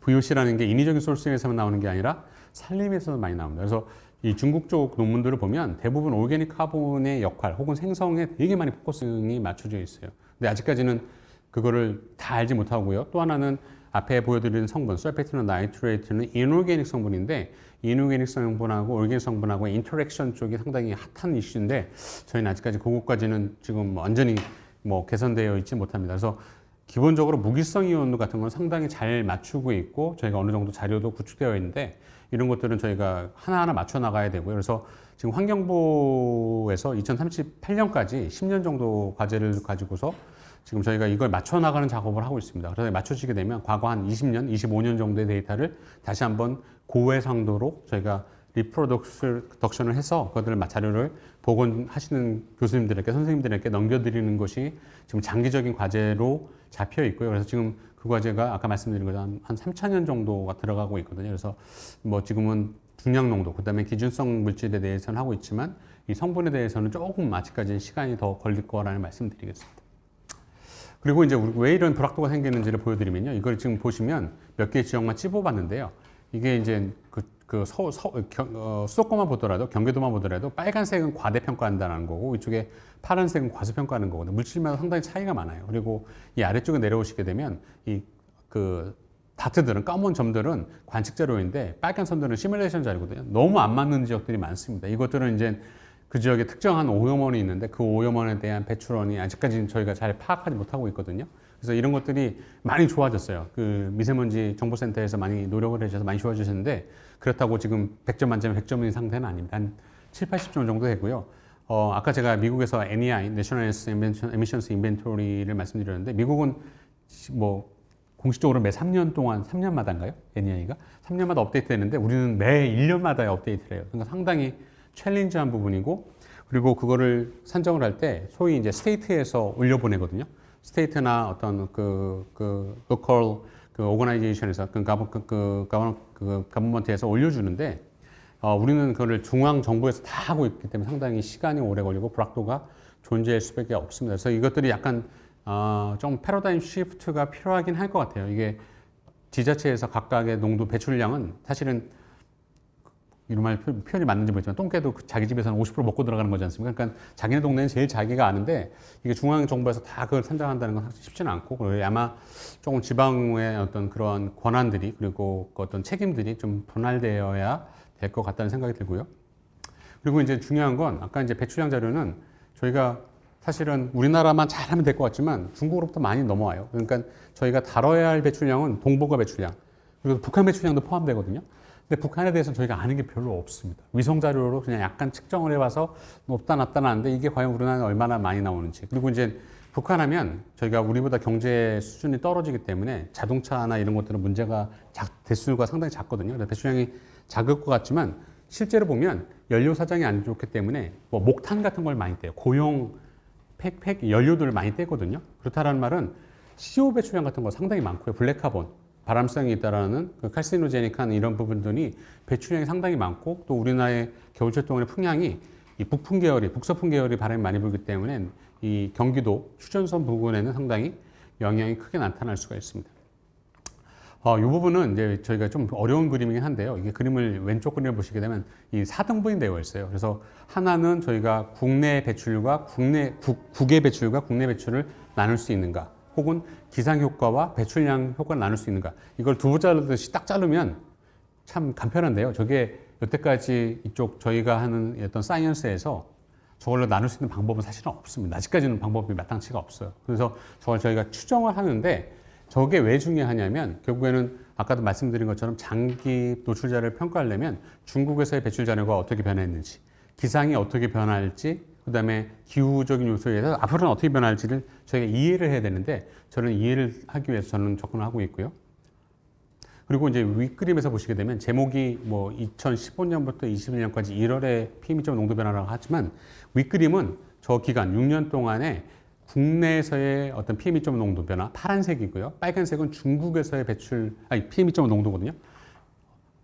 VOC라는 게 인위적인 소스에서만 나오는 게 아니라 산림에서도 많이 나옵니다. 그래서 이 중국 쪽 논문들을 보면 대부분 오르게닉 카본의 역할 혹은 생성에 되게 많이 포커싱이 맞춰져 있어요. 근데 아직까지는 그거를 다 알지 못하고요. 또 하나는 앞에 보여드리는 성분, 설페이트나 나이트레이트는 이노게닉 성분인데 이노게닉 성분하고 올게닉 성분하고의 인터랙션 쪽이 상당히 핫한 이슈인데 저희는 아직까지 그것까지는 지금 완전히 개선되어 있지 못합니다. 그래서 기본적으로 무기성 이온도 같은 건 상당히 잘 맞추고 있고 저희가 어느 정도 자료도 구축되어 있는데 이런 것들은 저희가 하나하나 맞춰 나가야 되고요. 그래서 지금 환경부에서 2038년까지 10년 정도 과제를 가지고서 지금 저희가 이걸 맞춰 나가는 작업을 하고 있습니다. 그래서 맞춰지게 되면 과거 한 20년, 25년 정도의 데이터를 다시 한번 고해상도로 저희가 리프로덕션을 해서 그것들 자료를 복원하시는 교수님들에게 선생님들에게 넘겨드리는 것이 지금 장기적인 과제로 잡혀 있고요. 그래서 지금 그 과제가 아까 말씀드린 것처럼 한 3,000년 정도가 들어가고 있거든요. 그래서 지금은 중량 농도, 그다음에 기준성 물질에 대해서는 하고 있지만 이 성분에 대해서는 조금 아직까지는 시간이 더 걸릴 거라는 말씀드리겠습니다. 그리고 이제 왜 이런 불확도가 생기는지를 보여드리면요. 이걸 지금 보시면 몇 개의 지역만 찝어봤는데요. 이게 이제 수도권만 보더라도 경기도만 보더라도 빨간색은 과대평가한다는 거고 이쪽에 파란색은 과소평가하는 거거든요. 물질마다 상당히 차이가 많아요. 그리고 이 아래쪽에 내려오시게 되면 다트들은 검은 점들은 관측 자료인데 빨간 선들은 시뮬레이션 자료거든요. 너무 안 맞는 지역들이 많습니다. 이것들은 이제 그 지역에 특정한 오염원이 있는데 그 오염원에 대한 배출원이 아직까지는 저희가 잘 파악하지 못하고 있거든요. 그래서 이런 것들이 많이 좋아졌어요. 그 미세먼지 정보센터에서 많이 노력을 해주셔서 많이 좋아지셨는데 그렇다고 지금 100점 만점에 100점인 상태는 아닙니다. 한 7, 80점 정도 되고요. 아까 제가 미국에서 NEI, National Emissions Inventory를 말씀드렸는데 미국은 뭐 공식적으로 매 3년 동안, 3년마다인가요? NEI가? 3년마다 업데이트 되는데 우리는 매 1년마다 업데이트를 해요. 그러니까 상당히 챌린지한 부분이고 그리고 그거를 산정을 할 때 소위 이제 스테이트에서 올려보내거든요. 스테이트나 어떤 로컬 오거나이제이션에서 가버먼트에서 올려주는데 우리는 그거를 중앙 정부에서 다 하고 있기 때문에 상당히 시간이 오래 걸리고 불확도가 존재할 수밖에 없습니다. 그래서 이것들이 약간 좀 패러다임 시프트가 필요하긴 할 것 같아요. 이게 지자체에서 각각의 농도 배출량은 사실은 이런 말 표현이 맞는지 모르지만 똥개도 자기 집에서는 50% 먹고 들어가는 거지 않습니까? 그러니까 자기네 동네는 제일 자기가 아는데 이게 중앙 정부에서 다 그걸 산정한다는 건 쉽지는 않고 그리고 아마 조금 지방의 어떤 그런 권한들이 그리고 그 어떤 책임들이 좀 분할되어야 될 것 같다는 생각이 들고요. 그리고 이제 중요한 건 아까 이제 배출량 자료는 저희가 사실은 우리나라만 잘하면 될 것 같지만 중국으로부터 많이 넘어와요. 그러니까 저희가 다뤄야 할 배출량은 동북아 배출량 그리고 북한 배출량도 포함되거든요. 근데 북한에 대해서는 저희가 아는 게 별로 없습니다. 위성 자료로 그냥 약간 측정을 해봐서 높다 낮다 나는데 이게 과연 우리나라에 얼마나 많이 나오는지. 그리고 이제 북한 하면 저희가 우리보다 경제 수준이 떨어지기 때문에 자동차나 이런 것들은 문제가 대수가 상당히 작거든요. 그래서 배출량이 작을 것 같지만 실제로 보면 연료 사정이 안 좋기 때문에 뭐 목탄 같은 걸 많이 떼요. 고용 팩 연료들을 많이 떼거든요. 그렇다라는 말은 CO 배출량 같은 거 상당히 많고요. 블랙카본. 바람성이 있다라는 그 칼시노제닉한 이런 부분들이 배출량이 상당히 많고 또 우리나라의 겨울철 동안의 풍향이 이 북풍 계열이 북서풍 계열이 바람이 많이 불기 때문에 이 경기도 휴전선 부근에는 상당히 영향이 크게 나타날 수가 있습니다. 이 부분은 이제 저희가 좀 어려운 그림이긴 한데요. 이게 그림을 왼쪽 그림을 보시게 되면 이 4등분이 되어 있어요. 그래서 하나는 저희가 국내 배출과 국외 배출과 국내 배출을 나눌 수 있는가? 혹은 기상 효과와 배출량 효과를 나눌 수 있는가. 이걸 두부 자르듯이 딱 자르면 참 간편한데요. 저게 여태까지 이쪽 저희가 하는 어떤 사이언스에서 저걸로 나눌 수 있는 방법은 사실은 없습니다. 아직까지는 방법이 마땅치가 없어요. 그래서 저걸 저희가 추정을 하는데 저게 왜 중요하냐면 결국에는 아까도 말씀드린 것처럼 장기 노출자를 평가하려면 중국에서의 배출 자료가 어떻게 변했는지, 기상이 어떻게 변할지, 그 다음에 기후적인 요소에 의해서 앞으로는 어떻게 변할지를 저희가 이해를 해야 되는데 저는 이해를 하기 위해서 저는 접근을 하고 있고요. 그리고 이제 윗그림에서 보시게 되면 제목이 뭐 2015년부터 21년까지 1월에 PM2.5 농도 변화라고 하지만 윗그림은 저 기간 6년 동안에 국내에서의 어떤 PM2.5 농도 변화 파란색이고요. 빨간색은 중국에서의 PM2.5 농도거든요.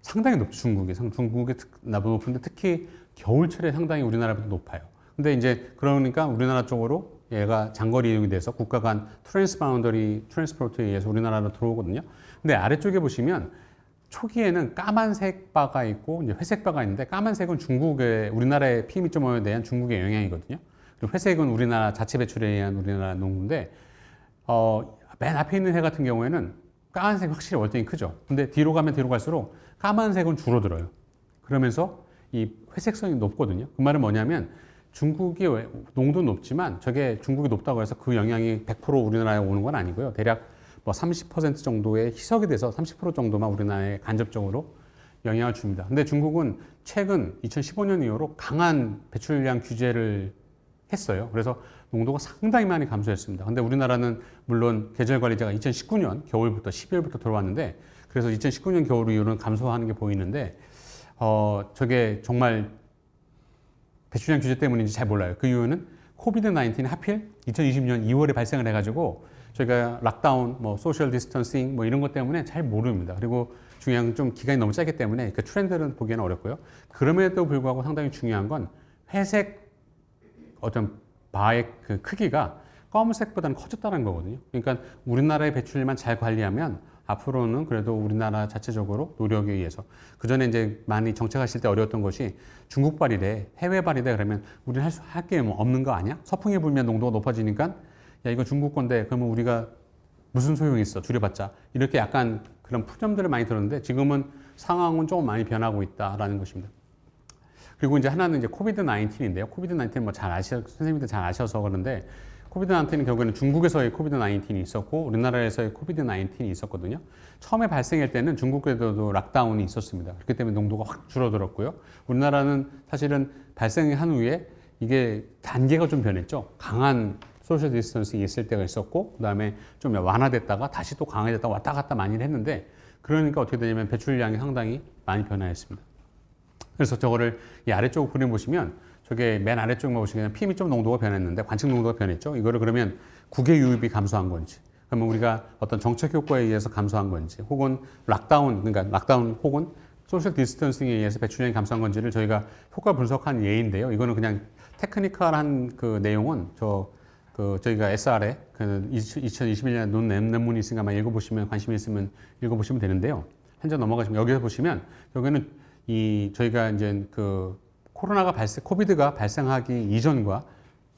상당히 높죠, 중국이. 중국이 높은데 특히 겨울철에 상당히 우리나라보다 높아요. 근데 이제 그러니까 우리나라 쪽으로 얘가 장거리 이동이 돼서 국가 간 트랜스바운더리 트랜스포트에 의해서 우리나라로 들어오거든요. 근데 아래쪽에 보시면 초기에는 까만색 바가 있고 이제 회색 바가 있는데 까만색은 우리나라의 PM2.5에 대한 중국의 영향이거든요. 그리고 회색은 우리나라 자체 배출에 의한 우리나라 농도인데 맨 앞에 있는 해 같은 경우에는 까만색이 확실히 월등히 크죠. 근데 뒤로 가면 뒤로 갈수록 까만색은 줄어들어요. 그러면서 이 회색성이 높거든요. 그 말은 뭐냐면 중국이 농도는 높지만 저게 중국이 높다고 해서 그 영향이 100% 우리나라에 오는 건 아니고요. 대략 뭐 30% 정도의 희석이 돼서 30% 정도만 우리나라에 간접적으로 영향을 줍니다. 근데 중국은 최근 2015년 이후로 강한 배출량 규제를 했어요. 그래서 농도가 상당히 많이 감소했습니다. 근데 우리나라는 물론 계절관리제가 2019년 겨울부터 12월부터 들어왔는데 그래서 2019년 겨울 이후로는 감소하는 게 보이는데 저게 정말 배출량 규제 때문인지 잘 몰라요. 그 이유는 코비드-19이 하필 2020년 2월에 발생을 해가지고 저희가 락다운, 뭐 소셜 디스턴싱 뭐 이런 것 때문에 잘 모릅니다. 그리고 중요한 건 좀 기간이 너무 짧기 때문에 그 트렌드는 보기에는 어렵고요. 그럼에도 불구하고 상당히 중요한 건 회색 어떤 바의 그 크기가 검은색보다는 커졌다는 거거든요. 그러니까 우리나라의 배출만 잘 관리하면 앞으로는 그래도 우리나라 자체적으로 노력에 의해서 그 전에 이제 많이 정책하실 때 어려웠던 것이 중국 발이래, 해외 발이래 그러면 우리는 할 게 뭐 없는 거 아니야? 서풍이 불면 농도가 높아지니까 야 이거 중국 건데 그러면 우리가 무슨 소용이 있어 줄여봤자 이렇게 약간 그런 푸념들을 많이 들었는데 지금은 상황은 조금 많이 변하고 있다라는 것입니다. 그리고 이제 하나는 이제 코비드 19인데요. 코비드 19 뭐 선생님들 잘 아셔서 그런데 코비드 19는 결국에는 중국에서의 코비드 19이 있었고 우리나라에서의 코비드 19이 있었거든요. 처음에 발생할 때는 중국에도 락다운이 있었습니다. 그렇기 때문에 농도가 확 줄어들었고요. 우리나라는 사실은 발생한 후에 이게 단계가 좀 변했죠. 강한 소셜 디스턴싱이 있을 때가 있었고 그다음에 좀 완화됐다가 다시 또 강해졌다가 왔다 갔다 많이 했는데 그러니까 어떻게 되냐면 배출량이 상당히 많이 변화했습니다. 그래서 저거를 이 아래쪽 그림 보시면 저게 맨 아래쪽만 보시면 PM2.5 농도가 변했는데 관측 농도가 변했죠. 이거를 그러면 국외 유입이 감소한 건지 그러면 우리가 어떤 정책 효과에 의해서 감소한 건지 혹은 락다운 혹은 소셜 디스턴싱에 의해서 배출량이 감소한 건지를 저희가 효과 분석한 예인데요. 이거는 그냥 테크니컬한 그 내용은 저희가 SR에 그 2021년 논문이 있으니까 아마 읽어보시면 관심 있으면 읽어보시면 되는데요. 현재 넘어가시면 여기서 보시면 여기는 저희가 이제 그 코비드가 발생하기 이전과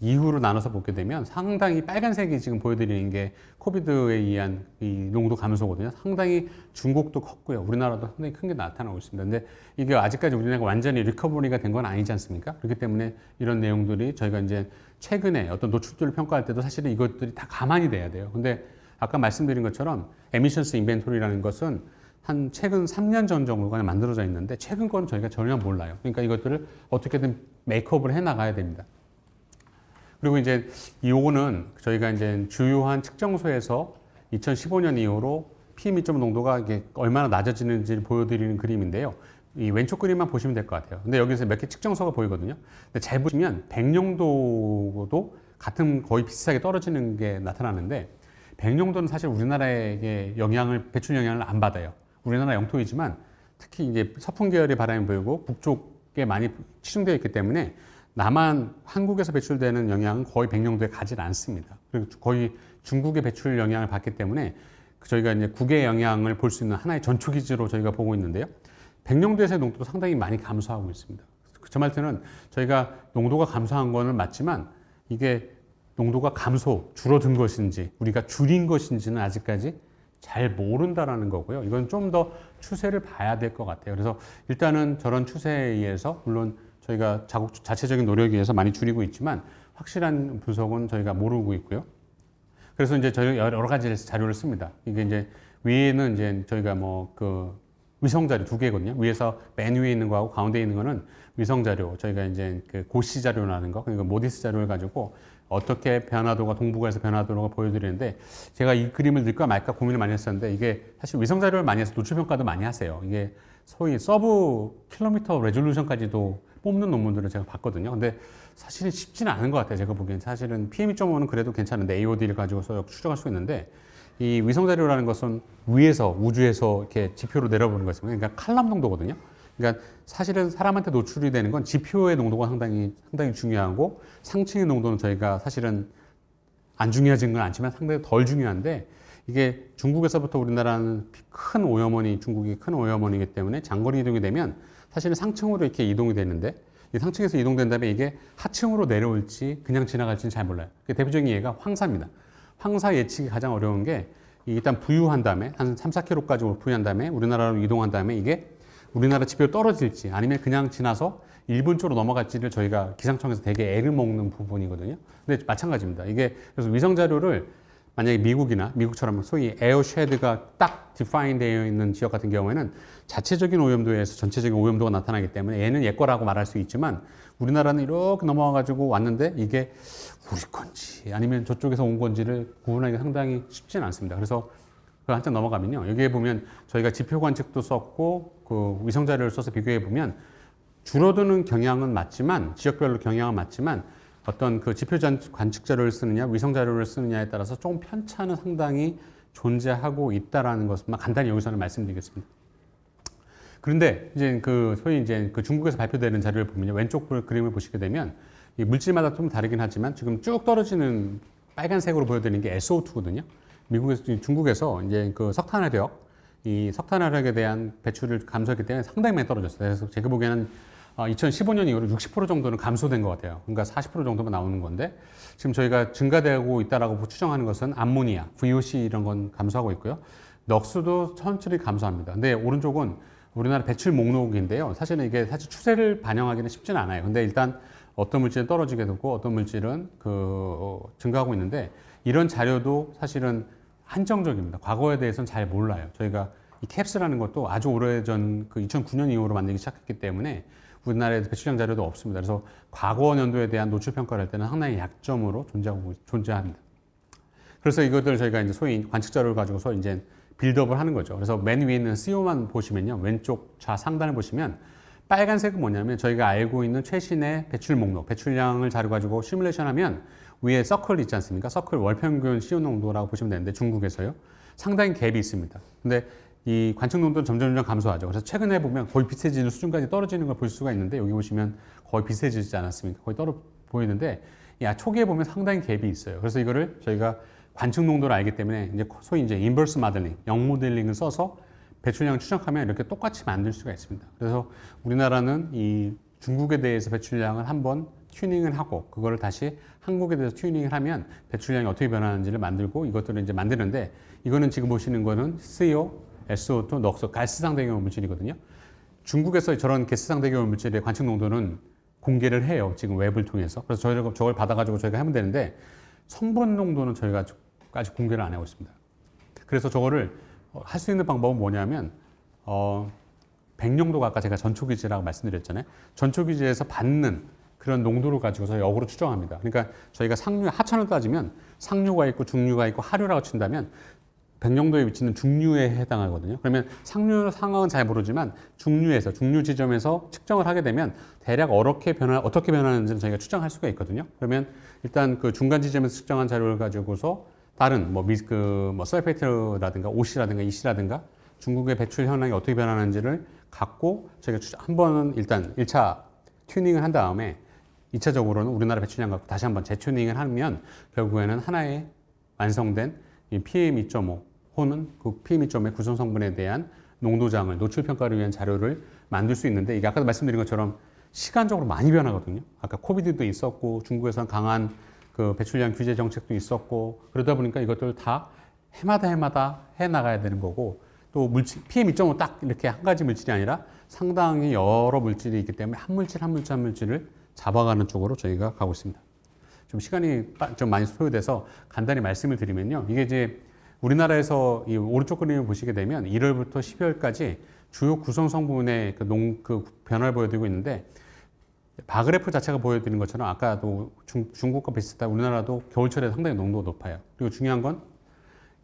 이후로 나눠서 보게 되면 상당히 빨간색이 지금 보여드리는 게 코비드에 의한 이 농도 감소거든요. 상당히 중국도 컸고요. 우리나라도 상당히 큰 게 나타나고 있습니다. 근데 이게 아직까지 우리나라가 완전히 리커버리가 된 건 아니지 않습니까? 그렇기 때문에 이런 내용들이 저희가 이제 최근에 어떤 노출들을 평가할 때도 사실은 이것들이 다 가만히 돼야 돼요. 근데 아까 말씀드린 것처럼 에미션스 인벤토리라는 것은 한 최근 3년 전 정도가 만들어져 있는데 최근 건 저희가 전혀 몰라요. 그러니까 이것들을 어떻게든 메이크업을 해 나가야 됩니다. 그리고 이제 요거는 저희가 이제 주요한 측정소에서 2015년 이후로 PM2.5 농도가 이게 얼마나 낮아지는지를 보여드리는 그림인데요. 이 왼쪽 그림만 보시면 될 것 같아요. 근데 여기서 몇 개 측정소가 보이거든요. 근데 잘 보시면 100농도도 같은 거의 비슷하게 떨어지는 게 나타나는데 100농도는 사실 우리나라에게 배출 영향을 안 받아요. 우리나라 영토이지만 특히 이제 서풍 계열의 바람이 불고 북쪽에 많이 치중되어 있기 때문에 한국에서 배출되는 영향은 거의 100농도에 가지 않습니다. 그리고 거의 중국의 배출 영향을 받기 때문에 저희가 이제 국외 영향을 볼 수 있는 하나의 전초기지로 저희가 보고 있는데요. 100농도에서의 농도도 상당히 많이 감소하고 있습니다. 저 말때는 저희가 농도가 감소한 거는 맞지만 이게 농도가 줄어든 것인지 우리가 줄인 것인지는 아직까지 잘 모른다라는 거고요. 이건 좀 더 추세를 봐야 될 것 같아요. 그래서 일단은 저런 추세에 의해서 물론 저희가 자체적인 노력에 의해서 많이 줄이고 있지만 확실한 분석은 저희가 모르고 있고요. 그래서 이제 저희가 여러 가지 자료를 씁니다. 이게 이제 위에는 이제 저희가 위성 자료 2개거든요. 위에서 맨 위에 있는 거하고 가운데 있는 거는 위성 자료. 저희가 이제 그 고시 자료라는 거, 그러니까 모디스 자료를 가지고 어떻게 동북아에서 변화도가 보여드리는데 제가 이 그림을 넣을까 말까 고민을 많이 했었는데 이게 사실 위성 자료를 많이 해서 노출 평가도 많이 하세요. 이게 소위 서브 킬로미터 레졸루션까지도 뽑는 논문들을 제가 봤거든요. 근데 사실은 쉽지는 않은 것 같아요. 제가 보기엔 사실은 PM2.5는 그래도 괜찮은데 AOD를 가지고서 추정할 수 있는데 이 위성 자료라는 것은 우주에서 이렇게 지표로 내려보는 것입니다. 그러니까 칼럼 농도거든요. 그러니까 사실은 사람한테 노출이 되는 건 지표의 농도가 상당히 중요하고 상층의 농도는 저희가 사실은 안 중요하진 건 않지만 상당히 덜 중요한데 이게 중국에서부터 우리나라는 중국이 큰 오염원이기 때문에 장거리 이동이 되면 사실은 상층으로 이렇게 이동이 되는데 이 상층에서 이동된 다음에 이게 하층으로 내려올지 그냥 지나갈지는 잘 몰라요. 대표적인 예가 황사입니다. 황사 예측이 가장 어려운 게 일단 부유한 다음에 한 3, 4km까지 부유한 다음에 우리나라로 이동한 다음에 이게 우리나라 지표로 떨어질지 아니면 그냥 지나서 일본 쪽으로 넘어갈지를 저희가 기상청에서 되게 애를 먹는 부분이거든요. 근데 마찬가지입니다. 이게 그래서 위성 자료를 만약에 미국처럼 소위 에어쉐드가 딱 디파인 되어 있는 지역 같은 경우에는 자체적인 오염도에서 전체적인 오염도가 나타나기 때문에 얘는 얘 거라고 말할 수 있지만 우리나라는 이렇게 넘어와가지고 왔는데 이게 우리 건지 아니면 저쪽에서 온 건지를 구분하기가 상당히 쉽지는 않습니다. 그래서 그 한참 넘어가면요. 여기에 보면 저희가 지표 관측도 썼고 그 위성 자료를 써서 비교해 보면 줄어드는 경향은 맞지만 지역별로 경향은 맞지만 어떤 그 지표 관측 자료를 쓰느냐 위성 자료를 쓰느냐에 따라서 조금 편차는 상당히 존재하고 있다라는 것만 간단히 여기서는 말씀드리겠습니다. 그런데 이제 소위 중국에서 발표되는 자료를 보면요. 왼쪽 그림을 보시게 되면 이 물질마다 좀 다르긴 하지만 지금 쭉 떨어지는 빨간색으로 보여드리는 게 SO2거든요. 중국에서 이제 그 이 석탄화력에 대한 배출을 감소했기 때문에 상당히 많이 떨어졌어요. 그래서 제가 보기에는 2015년 이후로 60% 정도는 감소된 것 같아요. 그러니까 40% 정도만 나오는 건데 지금 저희가 증가되고 있다라고 추정하는 것은 암모니아, VOC 이런 건 감소하고 있고요. 넉스도 천천히 감소합니다. 근데 오른쪽은 우리나라 배출 목록인데요. 사실은 이게 사실 추세를 반영하기는 쉽지는 않아요. 근데 일단 어떤 물질은 떨어지게 되고 어떤 물질은 증가하고 있는데 이런 자료도 사실은 한정적입니다. 과거에 대해서는 잘 몰라요. 저희가 이 캡스라는 것도 아주 오래전 2009년 이후로 만들기 시작했기 때문에 우리나라에 배출량 자료도 없습니다. 그래서 과거 연도에 대한 노출 평가를 할 때는 상당히 약점으로 존재합니다. 그래서 이것들 저희가 이제 소위 관측 자료를 가지고서 이제 빌드업을 하는 거죠. 그래서 맨 위에 있는 CO만 보시면요. 왼쪽 좌상단을 보시면 빨간색은 뭐냐면 저희가 알고 있는 최신의 배출 목록, 배출량을 자료 가지고 시뮬레이션 하면 위에 서클 있지 않습니까? 서클 월평균 CO 농도라고 보시면 되는데 중국에서요. 상당히 갭이 있습니다. 근데 이 관측 농도는 점점 감소하죠. 그래서 최근에 보면 거의 비슷해지는 수준까지 떨어지는 걸 볼 수가 있는데 여기 보시면 거의 비슷해지지 않았습니까? 거의 보이는데 초기에 보면 상당히 갭이 있어요. 그래서 이거를 저희가 관측 농도를 알기 때문에 이제 소위 이제 인버스 모델링, 영 모델링을 써서 배출량을 추정하면 이렇게 똑같이 만들 수가 있습니다. 그래서 우리나라는 이 중국에 대해서 배출량을 한번 튜닝을 하고 그거를 다시 한국에 대해서 튜닝을 하면 배출량이 어떻게 변하는지를 만들고 이것들을 이제 만드는데 이거는 지금 보시는 거는 CO, SO2, 넉스, 가스상대결 물질이거든요. 중국에서 저런 가스상대결 물질의 관측 농도는 공개를 해요. 지금 웹을 통해서. 그래서 저걸 받아가지고 저희가 하면 되는데 성분 농도는 저희가 아직 공개를 안 하고 있습니다. 그래서 저거를 할 수 있는 방법은 뭐냐면 백령도가 아까 제가 전초기지라고 말씀드렸잖아요. 전초기지에서 받는 그런 농도를 가지고서 역으로 추정합니다. 그러니까 저희가 하천을 따지면 상류가 있고 중류가 있고 하류라고 친다면 백령도에 위치는 중류에 해당하거든요. 그러면 상류 상황은 잘 모르지만 중류 지점에서 측정을 하게 되면 대략 어떻게 변하는지는 저희가 추정할 수가 있거든요. 그러면 일단 그 중간 지점에서 측정한 자료를 가지고서 다른 설페이트라든가 OC라든가 EC라든가 중국의 배출 현황이 어떻게 변하는지를 갖고 저희가 한 번은 일단 1차 튜닝을 한 다음에 2차적으로는 우리나라 배출량 갖고 다시 한번 재튜닝을 하면 결국에는 하나의 완성된 이 PM2.5 혹은 그 PM2.5의 구성 성분에 대한 농도장을 노출 평가를 위한 자료를 만들 수 있는데 이게 아까도 말씀드린 것처럼 시간적으로 많이 변하거든요. 아까 코비드도 있었고 중국에서는 강한 그 배출량 규제 정책도 있었고 그러다 보니까 이것들을 다 해마다 해 나가야 되는 거고 또 물질 PM2.5 딱 이렇게 한 가지 물질이 아니라 상당히 여러 물질이 있기 때문에 한 물질을 잡아가는 쪽으로 저희가 가고 있습니다. 좀 시간이 좀 많이 소요돼서 간단히 말씀을 드리면요. 이게 이제 우리나라에서 이 오른쪽 그림을 보시게 되면 1월부터 12월까지 주요 구성 성분의 그 변화를 보여드리고 있는데 바그래프 자체가 보여드리는 것처럼 아까도 중국과 비슷하다 우리나라도 겨울철에 상당히 농도가 높아요. 그리고 중요한 건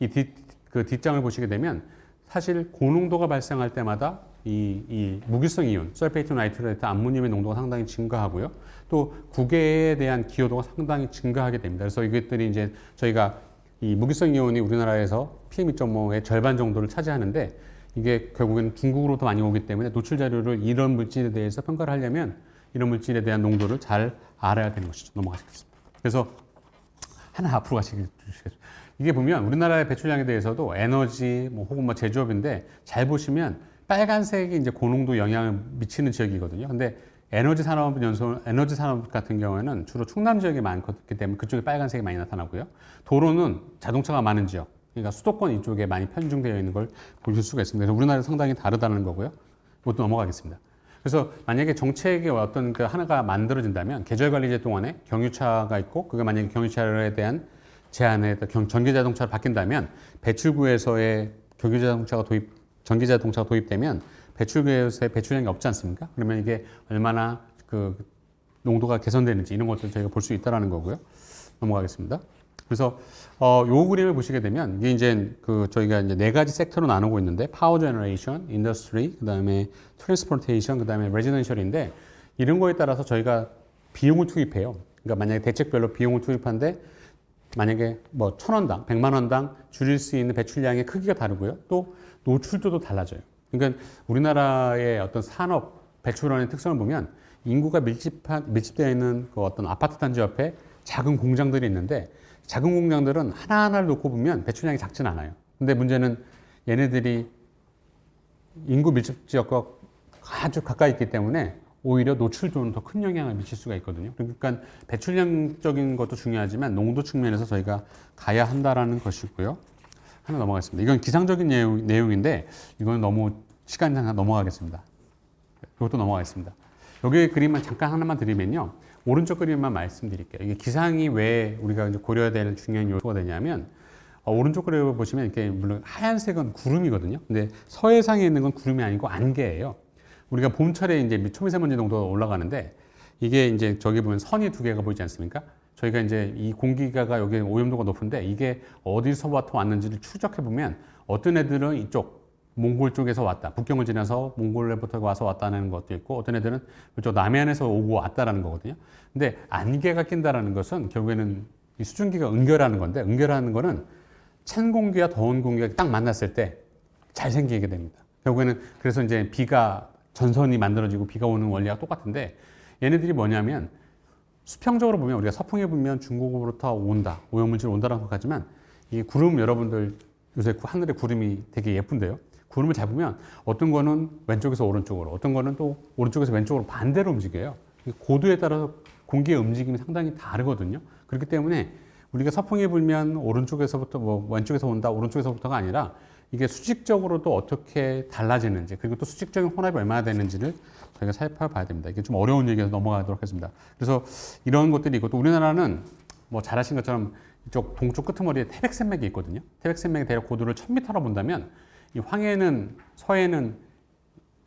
이 뒷장을 보시게 되면 사실 고농도가 발생할 때마다 이 무기성 이온, 설페이트, 나이트레이트, 암모늄의 농도가 상당히 증가하고요. 또 국외에 대한 기여도가 상당히 증가하게 됩니다. 그래서 이것들이 이제 저희가 이 무기성 이온이 우리나라에서 PM2.5의 절반 정도를 차지하는데 이게 결국에는 중국으로 더 많이 오기 때문에 노출 자료를 이런 물질에 대해서 평가를 하려면 이런 물질에 대한 농도를 잘 알아야 되는 것이죠. 넘어가시겠습니다. 그래서 하나 앞으로 가시겠죠. 이게 보면 우리나라의 배출량에 대해서도 에너지 혹은 제조업인데 잘 보시면 빨간색이 이제 고농도 영향을 미치는 지역이거든요. 근데 에너지 산업 같은 경우에는 주로 충남 지역이 많기 때문에 그쪽에 빨간색이 많이 나타나고요. 도로는 자동차가 많은 지역, 그러니까 수도권 이쪽에 많이 편중되어 있는 걸 보실 수가 있습니다. 그래서 우리나라는 상당히 다르다는 거고요. 이것도 넘어가겠습니다. 그래서 만약에 정책이 어떤 그 하나가 만들어진다면 계절관리제 동안에 경유차가 있고 그게 만약에 경유차에 대한 제한에 전기자동차로 바뀐다면 배출구에서의 전기자동차가 도입되면 배출구에서의 배출량이 없지 않습니까? 그러면 이게 얼마나 그 농도가 개선되는지 이런 것들 저희가 볼 수 있다라는 거고요. 넘어가겠습니다. 그래서 요 그림을 보시게 되면 이게 이제 저희가 이제 네 가지 섹터로 나누고 있는데 파워 제너레이션, 인더스트리, 그다음에 트랜스포테이션, 그다음에 레지던셜인데 이런 거에 따라서 저희가 비용을 투입해요. 그러니까 만약에 대책별로 비용을 투입하는데 만약에 1,000원당, 100만 원당 줄일 수 있는 배출량의 크기가 다르고요. 또 노출도도 달라져요. 그러니까 우리나라의 어떤 산업 배출원의 특성을 보면 인구가 밀집되어 있는 그 어떤 아파트 단지 옆에 작은 공장들이 있는데 작은 공장들은 하나하나를 놓고 보면 배출량이 작진 않아요. 근데 문제는 얘네들이 인구 밀집 지역과 아주 가까이 있기 때문에 오히려 노출도는 더 큰 영향을 미칠 수가 있거든요. 그러니까 배출량적인 것도 중요하지만 농도 측면에서 저희가 가야 한다라는 것이고요. 하나 넘어가겠습니다. 이건 기상적인 내용인데 이건 너무 시간이 하나 넘어가겠습니다. 이것도 넘어가겠습니다. 여기 그림만 잠깐 하나만 드리면요. 오른쪽 그림만 말씀드릴게요. 이게 기상이 왜 우리가 이제 고려해야 될 중요한 요소가 되냐면 오른쪽 그림을 보시면 이렇게 물론 하얀색은 구름이거든요. 근데 서해상에 있는 건 구름이 아니고 안개예요. 우리가 봄철에 이제 초미세먼지 농도가 올라가는데 이게 이제 저기 보면 선이 두 개가 보이지 않습니까? 저희가 이제 이 공기가 여기 오염도가 높은데 이게 어디서부터 왔는지를 추적해 보면 어떤 애들은 이쪽 몽골 쪽에서 왔다. 북경을 지나서 몽골로부터 와서 왔다는 것도 있고 어떤 애들은 이쪽 남해안에서 오고 왔다라는 거거든요. 근데 안개가 낀다라는 것은 결국에는 이 수증기가 응결하는 건데 응결하는 거는 찬 공기와 더운 공기가 딱 만났을 때 잘 생기게 됩니다. 결국에는 그래서 이제 비가 전선이 만들어지고 비가 오는 원리가 똑같은데 얘네들이 뭐냐면 수평적으로 보면 우리가 서풍에 불면 중국으로부터 온다, 오염물질 온다라고 생각하지만 이 구름 여러분들 요새 하늘에 구름이 되게 예쁜데요. 구름을 잡으면 어떤 거는 왼쪽에서 오른쪽으로, 어떤 거는 또 오른쪽에서 왼쪽으로 반대로 움직여요. 고도에 따라서 공기의 움직임이 상당히 다르거든요. 그렇기 때문에 우리가 서풍이 불면 오른쪽에서부터 왼쪽에서 온다, 오른쪽에서부터가 아니라 이게 수직적으로도 어떻게 달라지는지 그리고 또 수직적인 혼합이 얼마나 되는지를 저희가 살펴봐야 됩니다. 이게 좀 어려운 얘기에서 넘어가도록 하겠습니다. 그래서 이런 것들이 있고 또 우리나라는 뭐 잘 아신 것처럼 이쪽 동쪽 끄트머리에 태백산맥이 있거든요. 태백산맥의 대략 고도를 1000m로 본다면 이 황해는 서해는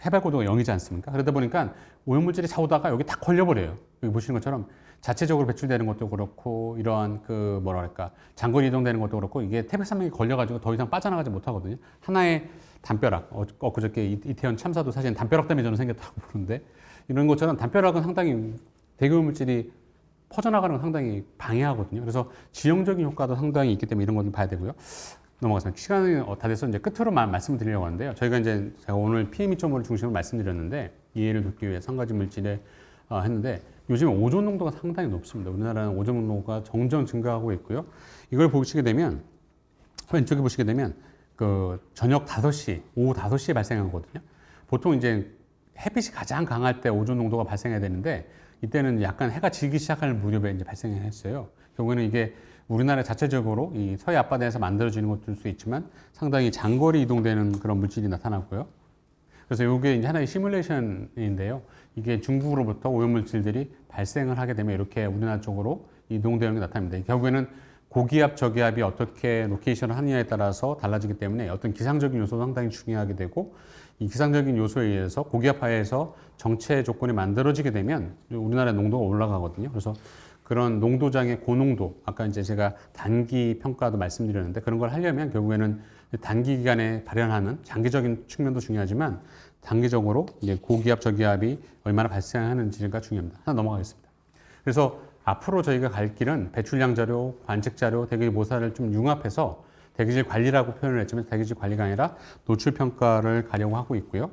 해발 고도가 0이지 않습니까? 그러다 보니까 오염물질이 차오다가 여기 딱 걸려버려요. 여기 보시는 것처럼 자체적으로 배출되는 것도 그렇고 이러한 그 뭐랄까 장거리 이동되는 것도 그렇고 이게 태백산맥이 걸려가지고 더 이상 빠져나가지 못하거든요. 하나의 담벼락, 엊그저께 이태원 참사도 사실 담벼락 때문에 저는 생겼다고 보는데 이런 것처럼 담벼락은 상당히 대기오염물질이 퍼져나가는 건 상당히 방해하거든요. 그래서 지형적인 효과도 상당히 있기 때문에 이런 것을 봐야 되고요. 넘어가겠습니다. 시간이 다 돼서 이제 끝으로만 말씀을 드리려고 하는데요. 저희가 이제 제가 오늘 PM2.5를 중심으로 말씀드렸는데 이해를 돕기 위해서 한 가지 물질에 했는데 요즘 오존 농도가 상당히 높습니다. 우리나라는 오존 농도가 점점 증가하고 있고요. 이걸 보시게 되면 왼쪽에 보시게 되면 그 저녁 5시, 오후 5시에 발생하거든요. 보통 이제 햇빛이 가장 강할 때 오존 농도가 발생해야 되는데 이때는 약간 해가 지기 시작하는 무렵에 이제 발생했어요. 결국에는 이게 우리나라 자체적으로 이 서해 앞바다에서 만들어지는 것일 수 있지만 상당히 장거리 이동되는 그런 물질이 나타났고요. 그래서 이게 이제 하나의 시뮬레이션인데요. 이게 중국으로부터 오염물질들이 발생을 하게 되면 이렇게 우리나라 쪽으로 이동되는 게 나타납니다. 결국에는 고기압, 저기압이 어떻게 로케이션을 하느냐에 따라서 달라지기 때문에 어떤 기상적인 요소도 상당히 중요하게 되고 이 기상적인 요소에 의해서 고기압 하에서 정체 조건이 만들어지게 되면 우리나라의 농도가 올라가거든요. 그래서 그런 농도장의 고농도, 아까 이제 제가 단기 평가도 말씀드렸는데 그런 걸 하려면 결국에는 단기 기간에 발현하는 장기적인 측면도 중요하지만 단기적으로 이제 고기압, 저기압이 얼마나 발생하는지가 중요합니다. 하나 넘어가겠습니다. 그래서 앞으로 저희가 갈 길은 배출량 자료, 관측 자료, 대기질 모사를 좀 융합해서 대기질 관리라고 표현을 했지만 대기질 관리가 아니라 노출 평가를 가려고 하고 있고요.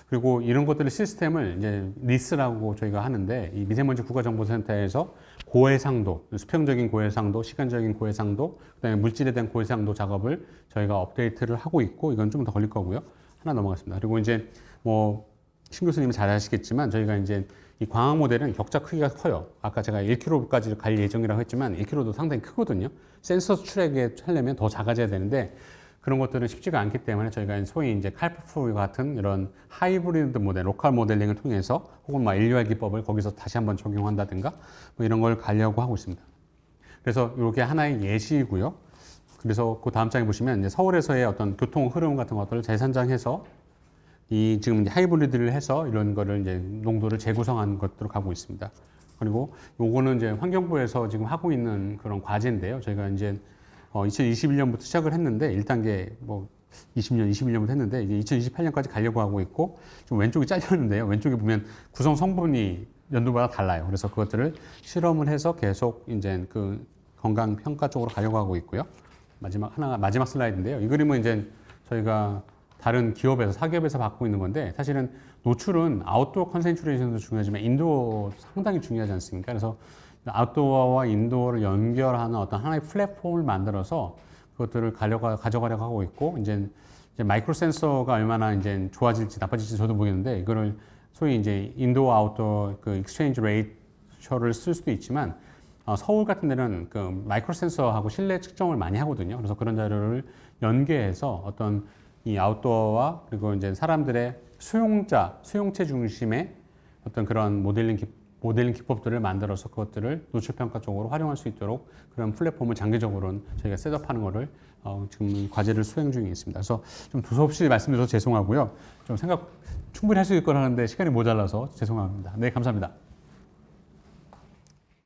그리고 이런 것들의 시스템을 이제 리스라고 저희가 하는데 이 미세먼지 국가정보센터에서 고해상도, 수평적인 고해상도, 시간적인 고해상도, 그다음에 물질에 대한 고해상도 작업을 저희가 업데이트를 하고 있고 이건 좀 더 걸릴 거고요. 하나 넘어갔습니다. 그리고 이제 뭐 신 교수님은 잘 아시겠지만 저희가 이제 이 광학 모델은 격자 크기가 커요. 아까 제가 1km까지 갈 예정이라고 했지만 1km도 상당히 크거든요. 센서 수출하게 하려면 더 작아져야 되는데 그런 것들은 쉽지가 않기 때문에 저희가 소위 이제 칼프프 같은 이런 하이브리드 모델, 로컬 모델링을 통해서 혹은 뭐 인류학 기법을 거기서 다시 한번 적용한다든가 뭐 이런 걸 가려고 하고 있습니다. 그래서 이렇게 하나의 예시이고요. 그래서 그 다음 장에 보시면 이제 서울에서의 어떤 교통 흐름 같은 것들을 재산장해서 이 지금 이제 하이브리드를 해서 이런 거를 이제 농도를 재구성한 것으로 가고 있습니다. 그리고 요거는 이제 환경부에서 지금 하고 있는 그런 과제인데요. 저희가 이제 2021년부터 시작을 했는데 1단계 뭐 20년, 21년부터 했는데 이제 2028년까지 가려고 하고 있고 좀 왼쪽이 잘렸는데요. 왼쪽에 보면 구성 성분이 연도마다 달라요. 그래서 그것들을 실험을 해서 계속 이제 그 건강 평가 쪽으로 가려고 하고 있고요. 마지막 슬라이드인데요. 이 그림은 이제 저희가 다른 기업에서 사기업에서 받고 있는 건데 사실은 노출은 아웃도어 컨센트레이션도 중요하지만 인도어 상당히 중요하지 않습니까? 그래서 아웃도어와 인도어를 연결하는 어떤 하나의 플랫폼을 만들어서 그것들을 가져가려고 하고 있고 이제 마이크로 센서가 얼마나 이제 좋아질지 나빠질지 저도 모르겠는데 이거를 소위 이제 인도어 아웃도어 그 익스체인지 레이셔를 쓸 수도 있지만 서울 같은 데는 그 마이크로 센서하고 실내 측정을 많이 하거든요. 그래서 그런 자료를 연계해서 어떤 이 아웃도어와 그리고 이제 사람들의 수용체 중심의 어떤 그런 모델링 기법들을 만들어서 그것들을 노출평가 쪽으로 활용할 수 있도록 그런 플랫폼을 장기적으로는 저희가 셋업하는 거를 지금 과제를 수행 중에 있습니다. 그래서 좀 두서없이 말씀드려서 죄송하고요. 좀 생각 충분히 할 수 있을 거라는데 시간이 모자라서 죄송합니다. 네, 감사합니다.